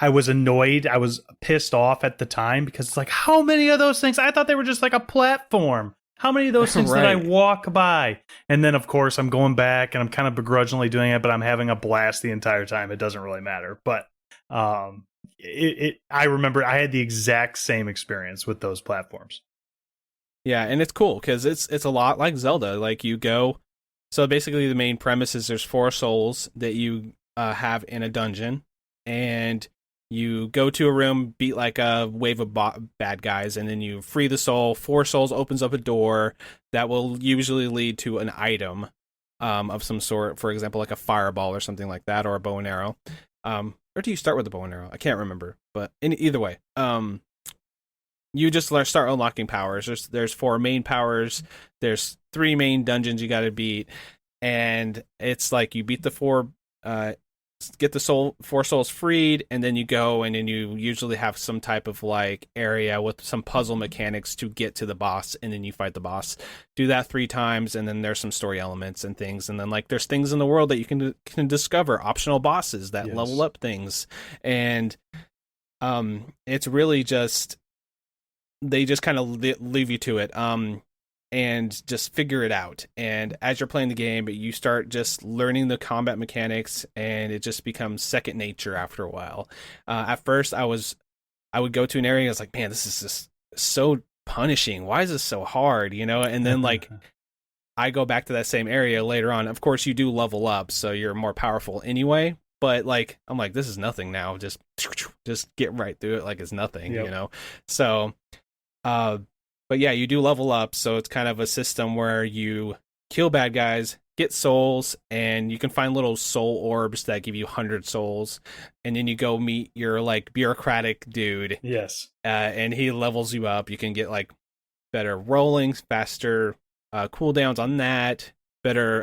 I was annoyed. I was pissed off at the time, because it's like, how many of those things? I thought they were just like a platform. How many of those things did I walk by? And then, of course, I'm going back and I'm kind of begrudgingly doing it, but I'm having a blast the entire time. It doesn't really matter. But I remember I had the exact same experience with those platforms. Yeah, and it's cool because it's a lot like Zelda. Like, you go. So basically, the main premise is there's 4 souls that you have in a dungeon, and you go to a room, beat like a wave of bad guys, and then you free the soul. 4 souls opens up a door that will usually lead to an item of some sort. For example, like a fireball or something like that, or a bow and arrow. Or do you start with a bow and arrow? I can't remember. But either way, you just start unlocking powers. There's 4 main powers. There's 3 main dungeons you got to beat, and it's like you beat the 4, get the 4 souls freed, and then you go and then you usually have some type of like area with some puzzle mechanics to get to the boss, and then you fight the boss. Do that 3 times, and then there's some story elements and things, and then like there's things in the world that you can discover, optional bosses that level up things, and it's really just, they just kind of leave you to it, and just figure it out. And as you're playing the game, you start just learning the combat mechanics, and it just becomes second nature after a while. At first, I would go to an area, and I was like, man, this is just so punishing. Why is this so hard? And then like, I go back to that same area later on. Of course, you do level up, so you're more powerful anyway. But like, I'm like, this is nothing now. Just get right through it like it's nothing, So, but yeah, you do level up. So it's kind of a system where you kill bad guys, get souls, and you can find little soul orbs that give you 100 souls, and then you go meet your like bureaucratic dude. Yes. And he levels you up. You can get like better rollings, faster cooldowns on that, better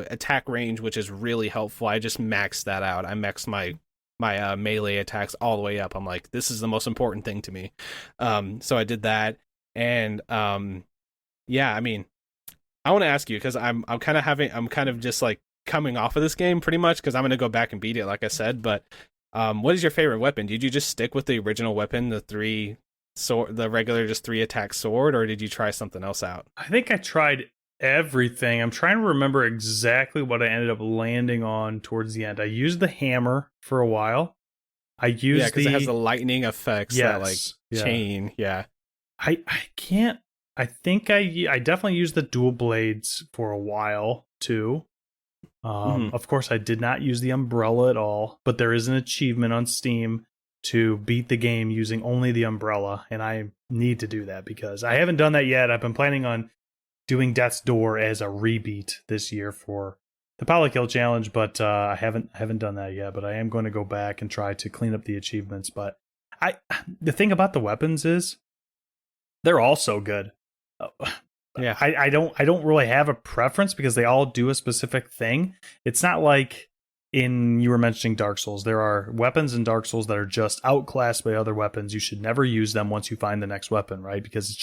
attack range, which is really helpful. I just maxed that out. I maxed my melee attacks all the way up. I'm like, this is the most important thing to me. So I did that, and yeah, I mean, I want to ask you, because I'm kind of just like coming off of this game pretty much, because I'm gonna go back and beat it, like I said. But what is your favorite weapon? Did you just stick with the original weapon, the regular just 3 attack sword, or did you try something else out? I think I tried everything. I'm trying to remember exactly what I ended up landing on towards the end. I used the hammer for a while. I used because it has the lightning effects, that like chain. Yeah. I can't. I think I definitely used the dual blades for a while too. Of course, I did not use the umbrella at all, but there is an achievement on Steam to beat the game using only the umbrella, and I need to do that because I haven't done that yet. I've been planning on doing Death's Door as a rebeat this year for the Polykill challenge, but I haven't done that yet. But I am going to go back and try to clean up the achievements. But the thing about the weapons is they're all so good. Yeah, I don't really have a preference because they all do a specific thing. It's not like you were mentioning Dark Souls. There are weapons in Dark Souls that are just outclassed by other weapons. You should never use them once you find the next weapon, right? Because it's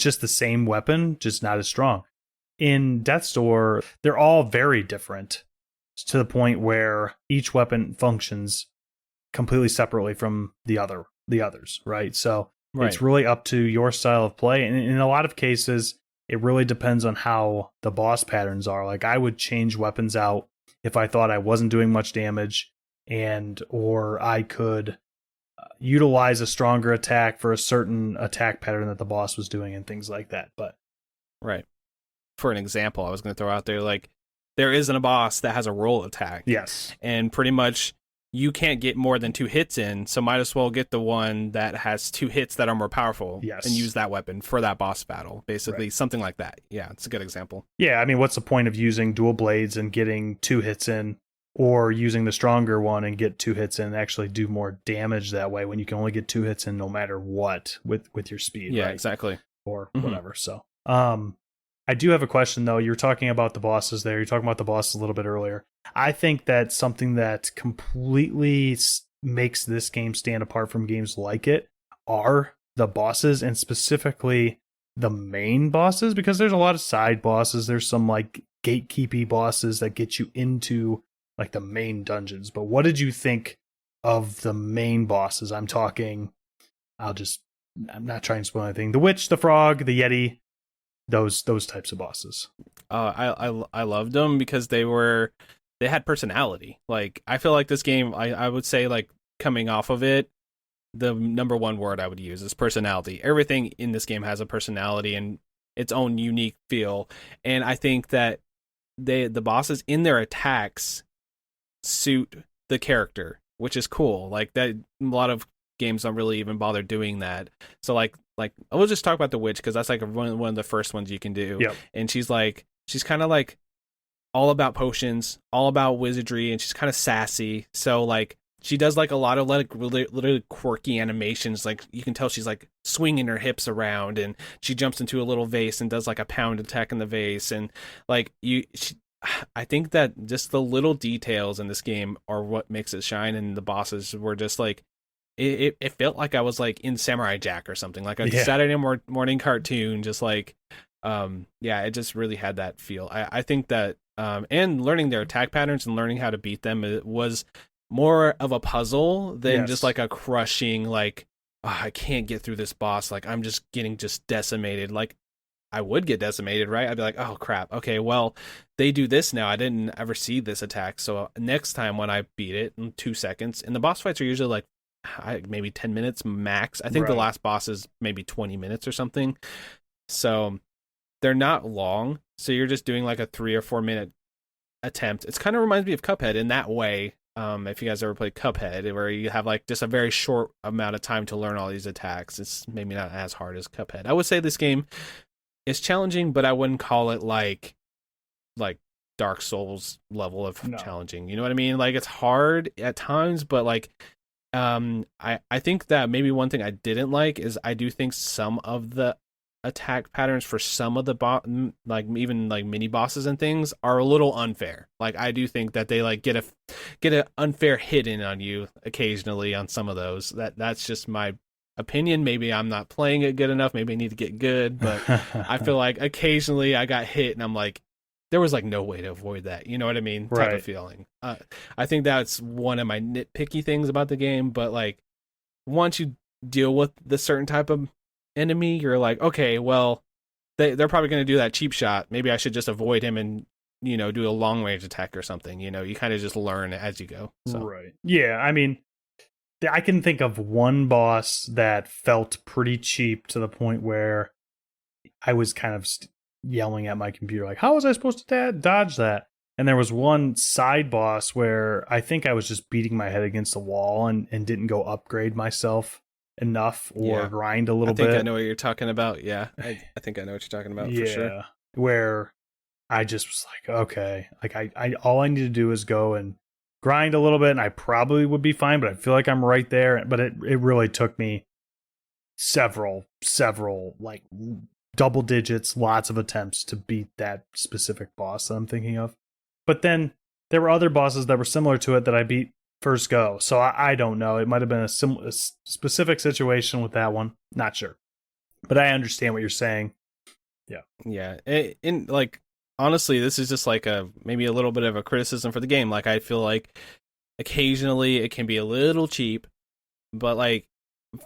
just the same weapon, just not as strong. In Death's Door, they're all very different to the point where each weapon functions completely separately from the others, right? So it's really up to your style of play. And in a lot of cases, it really depends on how the boss patterns are. Like I would change weapons out if I thought I wasn't doing much damage, or I could utilize a stronger attack for a certain attack pattern that the boss was doing and things like that. But for an example, I was going to throw out there, like, there isn't a boss that has a roll attack. Yes. And pretty much you can't get more than 2 hits in, so might as well get the one that has 2 hits that are more powerful. Yes. And use that weapon for that boss battle, basically. Something like that. Yeah, it's a good example. Yeah, I mean, what's the point of using dual blades and getting 2 hits in, or using the stronger one and get 2 hits in and actually do more damage that way when you can only get 2 hits in no matter what with your speed? Yeah, right? Exactly. Or whatever. So I do have a question, though. You're talking about the bosses there. You're talking about the bosses a little bit earlier. I think that something that completely makes this game stand apart from games like it are the bosses, and specifically the main bosses, because there's a lot of side bosses. There's some like gatekeepy bosses that get you into like the main dungeons. But what did you think of the main bosses? I'm not trying to spoil anything. The Witch, the Frog, the Yeti, those types of bosses. I loved them because they had personality. Like, I feel like this game, I would say, like, coming off of it, the number one word I would use is personality. Everything in this game has a personality and its own unique feel, and I think that the bosses in their attacks suit the character, which is cool. Like, that a lot of games don't really even bother doing that. So like I will just talk about the Witch, because that's like one of the first ones you can do. Yep. And she's kind of like all about potions, all about wizardry, and she's kind of sassy. So like she does like a lot of like really quirky animations. Like you can tell she's like swinging her hips around, and she jumps into a little vase and does like a pound attack in the vase. And like I think that just the little details in this game are what makes it shine. And the bosses were just like, it felt like I was like in Samurai Jack or something, like a Saturday morning cartoon, just like, it just really had that feel. I think that, and learning their attack patterns and learning how to beat them, it was more of a puzzle than just like a crushing, like, oh, I can't get through this boss. Like, I'm just getting decimated. Like, I would get decimated, right? I'd be like, oh crap. Okay, well, they do this now. I didn't ever see this attack. So next time when I beat it in 2 seconds, and the boss fights are usually like maybe 10 minutes max. I think the last boss is maybe 20 minutes or something. So they're not long. So you're just doing like a 3 or 4 minute attempt. It kind of reminds me of Cuphead in that way. If you guys ever played Cuphead, where you have like just a very short amount of time to learn all these attacks. It's maybe not as hard as Cuphead. I would say this game is challenging, but I wouldn't call it like Dark Souls level of No. challenging. You know what I mean? Like it's hard at times, but like I think that maybe one thing I didn't like is I do think some of the attack patterns for some of the like even like mini bosses and things are a little unfair. Like I do think that they like get an unfair hit in on you occasionally on some of those. That's just my opinion. Maybe I'm not playing it good enough. Maybe I need to get good, but I feel like occasionally I got hit and I'm like, there was like no way to avoid that. You know what I mean? Type of feeling. I think that's one of my nitpicky things about the game, but like once you deal with the certain type of enemy, you're like, okay, well, they're probably going to do that cheap shot. Maybe I should just avoid him and, you know, do a long range attack or something. You know, you kind of just learn as you go. So. Right. Yeah. I mean, I can think of one boss that felt pretty cheap to the point where I was kind of yelling at my computer, like, how was I supposed to dodge that? And there was one side boss where I think I was just beating my head against the wall and didn't go upgrade myself enough or grind a little bit. I think I know what you're talking about. Yeah. I think I know what you're talking about for sure. Where I just was like, okay, like I all I need to do is go and grind a little bit and I probably would be fine, but I feel like I'm right there. But it really took me several like double digits, lots of attempts to beat that specific boss that I'm thinking of. But then there were other bosses that were similar to it that I beat first go. So I don't know. It might have been a specific situation with that one. Not sure. But I understand what you're saying. Yeah. Yeah. In like, honestly, this is just like maybe a little bit of a criticism for the game. Like, I feel like occasionally it can be a little cheap, but like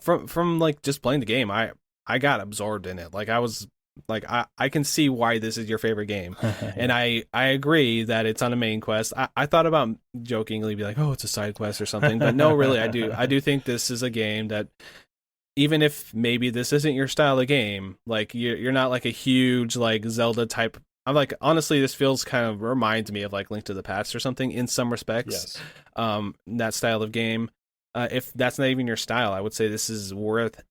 from like just playing the game, I got absorbed in it. Like I was like, I can see why this is your favorite game. And I agree that it's on a main quest. I thought about jokingly be like, oh, it's a side quest or something, but no, really, I do think this is a game that even if maybe this isn't your style of game, like you're not like a huge like Zelda type. I'm like, honestly, this feels kind of reminds me of like Link to the Past or something in some respects. Yes. That style of game. If that's not even your style, I would say this is worth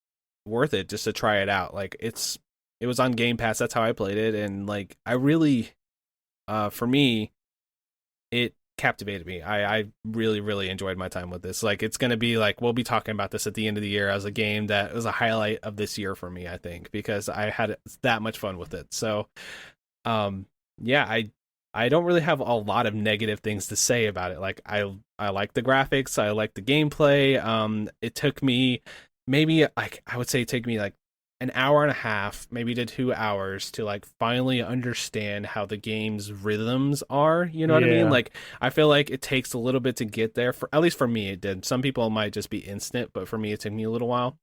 it just to try it out. Like it was on Game Pass. That's how I played it. And like, I really, for me, it captivated me. I really, really enjoyed my time with this. Like, it's going to be like, we'll be talking about this at the end of the year as a game that was a highlight of this year for me, I think, because I had that much fun with it. So, yeah, I don't really have a lot of negative things to say about it. Like, I like the graphics. I like the gameplay. It took me maybe like, I would say it took me like an hour and a half, maybe to 2 hours to like finally understand how the game's rhythms are. You know what I mean? Like, I feel like it takes a little bit to get there. For at least for me, it did. Some people might just be instant, but for me, it took me a little while.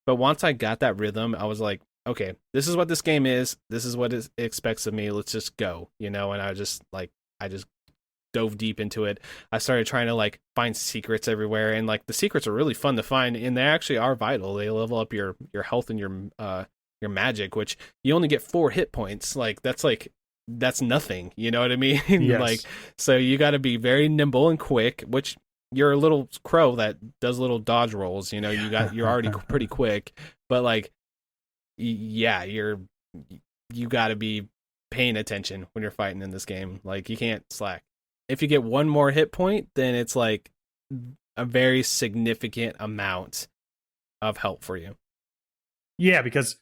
But once I got that rhythm, I was like, okay, this is what this game is. This is what it expects of me. Let's just go, you know? And I just dove deep into it. I started trying to like find secrets everywhere, and like the secrets are really fun to find, and they actually are vital. They level up your health and your magic, which you only get 4 hit points. Like that's nothing, you know what I mean? Yes. Like, so you got to be very nimble and quick, which you're a little crow that does little dodge rolls, you know. You're already pretty quick, but like, yeah, you got to be paying attention when you're fighting in this game. Like, you can't slack. If you get one more hit point, then it's like a very significant amount of help for you. Yeah, because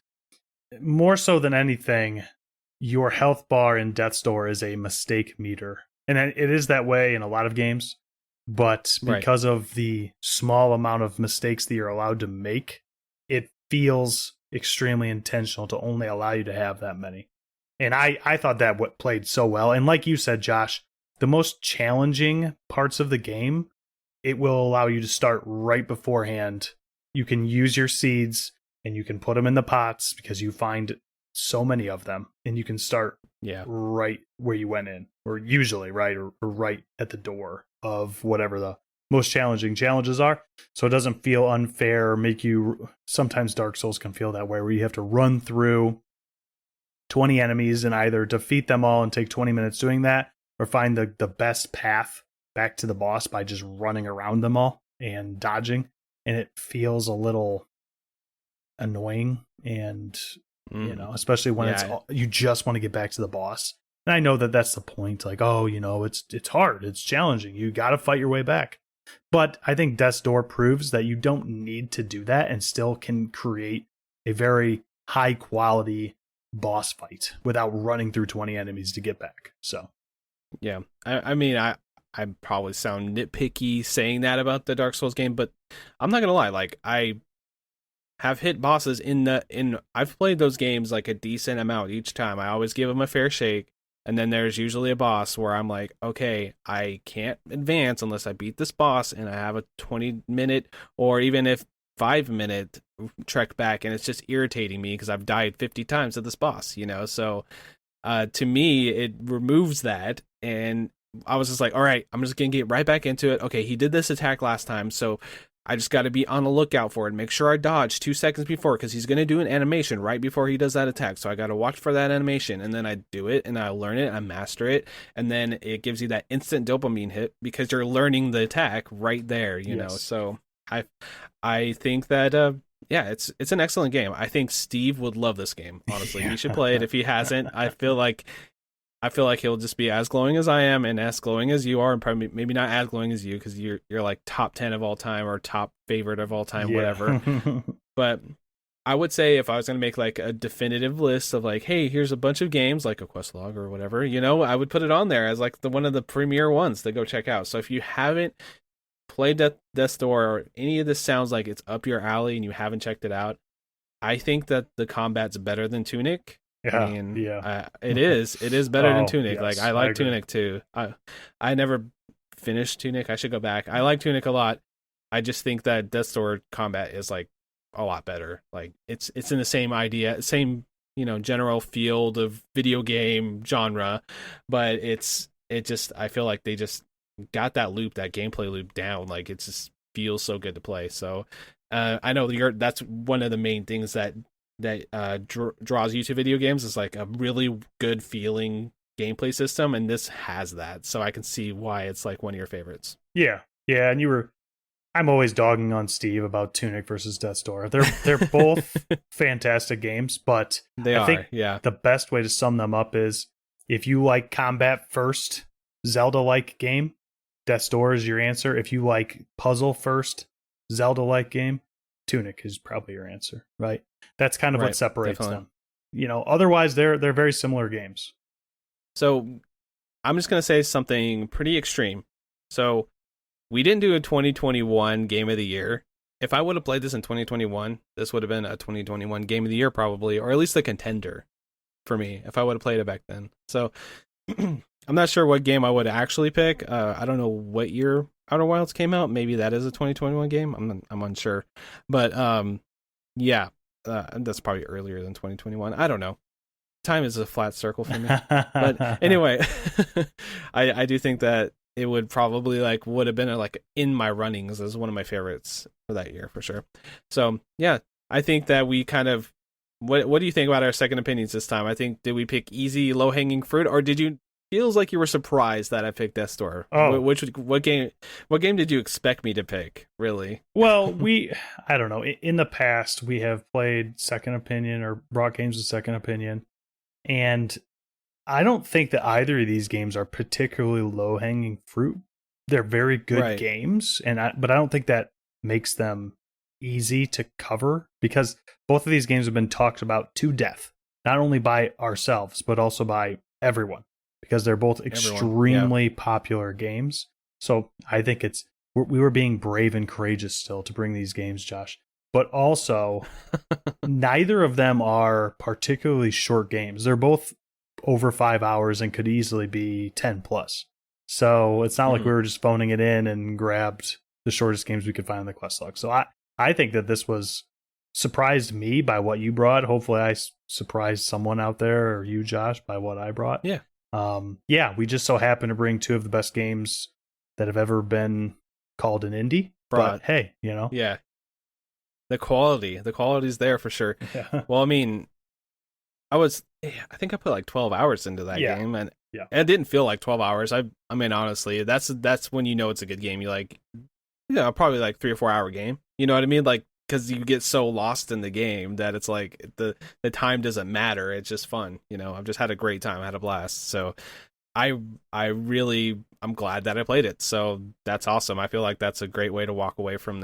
more so than anything, your health bar in Death's Door is a mistake meter. And it is that way in a lot of games. But because of the small amount of mistakes that you're allowed to make, it feels extremely intentional to only allow you to have that many. And I thought that what played so well. And like you said, Josh, the most challenging parts of the game, it will allow you to start right beforehand. You can use your seeds and you can put them in the pots because you find so many of them, and you can start right where you went in, or usually right or right at the door of whatever the most challenging challenges are. So it doesn't feel unfair or make you, sometimes Dark Souls can feel that way, where you have to run through 20 enemies and either defeat them all and take 20 minutes doing that, or find the best path back to the boss by just running around them all and dodging. And it feels a little annoying, and you know, especially when it's you just want to get back to the boss. And I know that that's the point. Like, oh, it's hard, it's challenging. You got to fight your way back. But I think Death's Door proves that you don't need to do that and still can create a very high quality boss fight without running through 20 enemies to get back. So, yeah, I mean, I probably sound nitpicky saying that about the Dark Souls game, but I'm not gonna lie. Like, I have hit bosses I've played those games like a decent amount each time. I always give them a fair shake. And then there's usually a boss where I'm like, okay, I can't advance unless I beat this boss and I have a 20-minute or even if 5-minute trek back, and it's just irritating me because I've died 50 times to this boss, So to me, it removes that, and I was just like, all right, I'm just going to get right back into it. Okay, he did this attack last time, so I just got to be on the lookout for it. Make sure I dodge 2 seconds before, because he's going to do an animation right before he does that attack. So I got to watch for that animation, and then I do it, and I learn it, I master it, and then it gives you that instant dopamine hit because you're learning the attack right there, know. So I think that yeah, it's an excellent game. I think Steve would love this game. Honestly, he should play it if he hasn't. I feel like he'll just be as glowing as I am and as glowing as you are, and probably maybe not as glowing as you because you're like top 10 of all time or top favorite of all time, whatever. But I would say if I was going to make like a definitive list of like, hey, here's a bunch of games like a quest log or whatever, I would put it on there as like one of the premier ones to go check out. So if you haven't played Death's Door or any of this sounds like it's up your alley and you haven't checked it out, I think that the combat's better than Tunic. Yeah, I mean, it is better than Tunic. Yes, like I like Tunic too. I never finished Tunic. I should go back. I like Tunic a lot. I just think that Death's Door combat is like a lot better. Like it's in the same idea, same general field of video game genre, but I feel like they just got that gameplay loop down. Like it just feels so good to play. So I know that's one of the main things that draws you to video games is like a really good feeling gameplay system, and this has that, so I can see why it's like one of your favorites. Yeah, and I'm always dogging on Steve about Tunic versus Death's Door. They're both fantastic games, but I think the best way to sum them up is if you like combat first, Zelda-like game, Death's Door is your answer. If you like puzzle first, Zelda-like game, Tunic is probably your answer, right? That's kind of what separates them. Otherwise they're very similar games. So I'm just going to say something pretty extreme. So we didn't do a 2021 game of the year. If I would have played this in 2021, this would have been a 2021 game of the year probably, or at least a contender for me if I would have played it back then. So I'm not sure what game I would actually pick. I don't know what year Outer Wilds came out. Maybe that is a 2021 game. I'm unsure. But that's probably earlier than 2021. I don't know. Time is a flat circle for me. But anyway, I do think that it would probably would have been like in my runnings as one of my favorites for that year for sure. So yeah, I think that we kind of what do you think about our second opinions this time? I think, did we pick easy, low hanging fruit, or did you feels like you were surprised that I picked Death's Door? Oh. What game did you expect me to pick, really? Well, I don't know. In the past, we have played Second Opinion or brought games to Second Opinion, and I don't think that either of these games are particularly low-hanging fruit. They're very good games, but I don't think that makes them easy to cover, because both of these games have been talked about to death, not only by ourselves, but also by everyone, because they're both extremely popular games. So I think we were being brave and courageous still to bring these games, Josh. But also, neither of them are particularly short games. They're both over 5 hours and could easily be 10 plus. So it's not like we were just phoning it in and grabbed the shortest games we could find on the quest log. So I think that this surprised me by what you brought. Hopefully I surprised someone out there, or you, Josh, by what I brought. Yeah. We just so happen to bring two of the best games that have ever been called an indie. But hey, Yeah. The quality's there for sure. Yeah. Well, I mean, I think I put like 12 hours into that game, and it didn't feel like 12 hours. I mean, honestly, that's when it's a good game. You probably like 3 or 4 hour game. You know what I mean? Like because you get so lost in the game that it's like the time doesn't matter. It's just fun. I've just had a great time. I had a blast. So I'm glad that I played it. So that's awesome. I feel like that's a great way to walk away from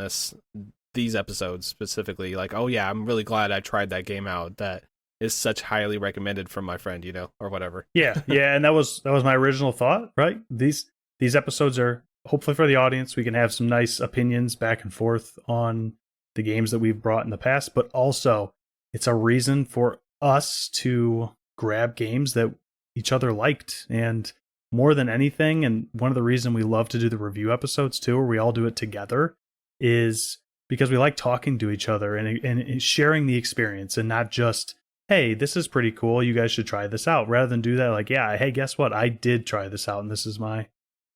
these episodes specifically. Like, oh yeah, I'm really glad I tried that game out. That is such highly recommended from my friend, or whatever. Yeah. And that was my original thought, right? These episodes are hopefully for the audience. We can have some nice opinions back and forth on the games that we've brought in the past, but also it's a reason for us to grab games that each other liked. And more than anything, and one of the reasons we love to do the review episodes too, where we all do it together, is because we like talking to each other and sharing the experience, and not just, hey, this is pretty cool, you guys should try this out, rather than do that like, yeah, hey, guess what, I did try this out and this is my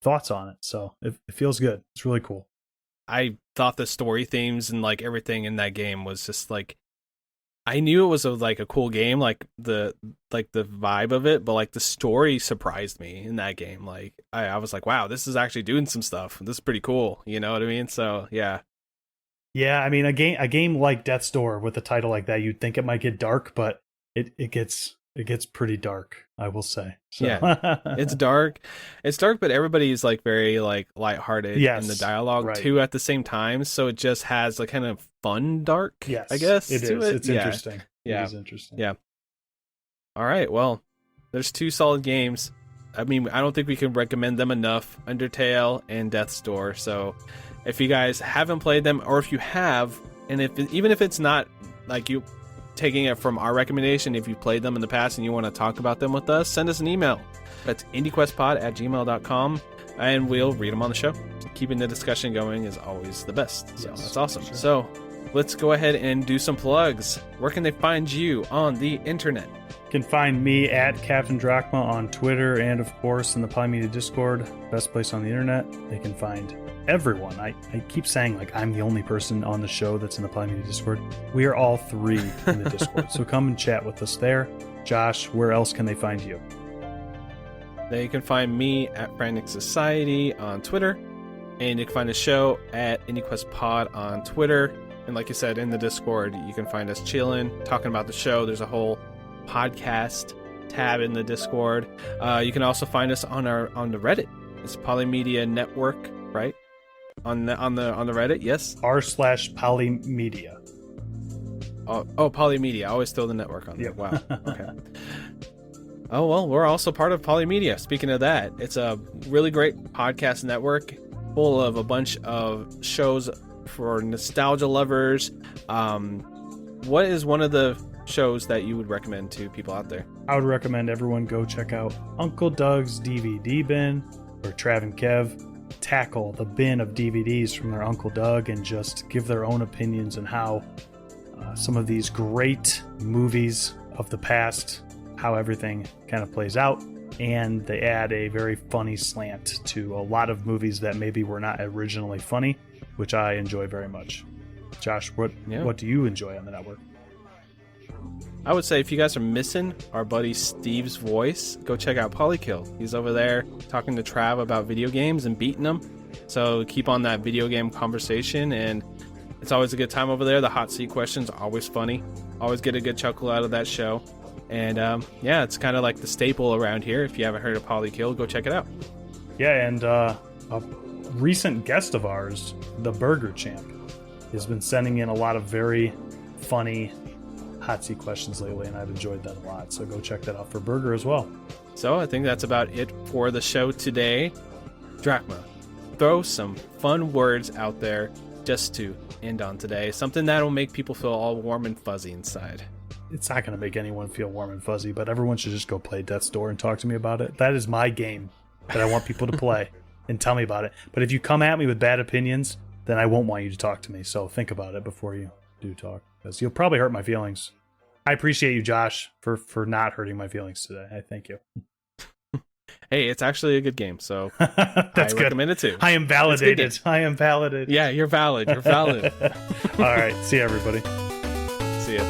thoughts on it. So it feels good. It's really cool. I thought the story themes and like everything in that game was just like, I knew it was a cool game, like the vibe of it, but like the story surprised me in that game. Like I was like, wow, this is actually doing some stuff. This is pretty cool. You know what I mean? So yeah. Yeah, I mean, a game like Death's Door with a title like that, you'd think it might get dark, but it gets pretty dark, I will say. So. Yeah, it's dark. It's dark, but everybody's like very like lighthearted in the dialogue too at the same time. So it just has like kind of fun dark. Yes, I guess it is. It's interesting. Yeah, it is interesting. Yeah. All right. Well, there's 2 solid games. I mean, I don't think we can recommend them enough: Undertale and Death's Door. So, if you guys haven't played them, or if you have, and even if it's not like you taking it from our recommendation, if you played them in the past and you want to talk about them with us, send us an email. That's IndieQuestPod@gmail.com, and we'll read them on the show. Keeping the discussion going is always the best. So that's awesome. Sure. So let's go ahead and do some plugs. Where can they find you on the internet? You can find me at Captain Drachma on Twitter, and of course in the Polymedia Discord, best place on the internet. They can find everyone. I keep saying like I'm the only person on the show that's in the Polymedia Discord. We are all 3 in the Discord. So come and chat with us there. Josh, where else can they find you? They can find me at Frantic Society on Twitter, and you can find the show at IndieQuest Pod on Twitter. And like you said, in the Discord, you can find us chilling, talking about the show. There's a whole podcast tab in the Discord. You can also find us on the Reddit. It's Polymedia Network, right? On the Reddit, yes. r/Polymedia. Oh, Polymedia. I always throw the network on there. Yep. Wow. Okay. Oh well, we're also part of Polymedia. Speaking of that, it's a really great podcast network full of a bunch of shows for nostalgia lovers. What is one of the shows that you would recommend to people out there? I would recommend everyone go check out Uncle Doug's DVD bin, where Trav and Kev tackle the bin of DVDs from their Uncle Doug and just give their own opinions on how some of these great movies of the past, how everything kind of plays out, and they add a very funny slant to a lot of movies that maybe were not originally funny, which I enjoy very much. Josh, what do you enjoy on the network? I would say if you guys are missing our buddy Steve's voice, go check out Polykill. He's over there talking to Trav about video games and beating them. So keep on that video game conversation, and it's always a good time over there. The hot seat questions are always funny. Always get a good chuckle out of that show. And it's kind of like the staple around here. If you haven't heard of Polykill, go check it out. Yeah, and a recent guest of ours, the Burger Champ, has been sending in a lot of very funny hot seat questions lately, and I've enjoyed that a lot. So go check that out for Burger as well. So I think that's about it for the show today. Drachma, throw some fun words out there just to end on today. Something that'll make people feel all warm and fuzzy inside. It's not going to make anyone feel warm and fuzzy, but everyone should just go play Death's Door and talk to me about it. That is my game that I want people to play and tell me about it. But if you come at me with bad opinions, then I won't want you to talk to me. So think about it before you do talk, because you'll probably hurt my feelings. I appreciate you, Josh, for not hurting my feelings today. I thank you. Hey, it's actually a good game, so that's I recommend it too. I am validated. I am validated. Yeah, you're valid. You're valid. All right. See you, everybody. See ya.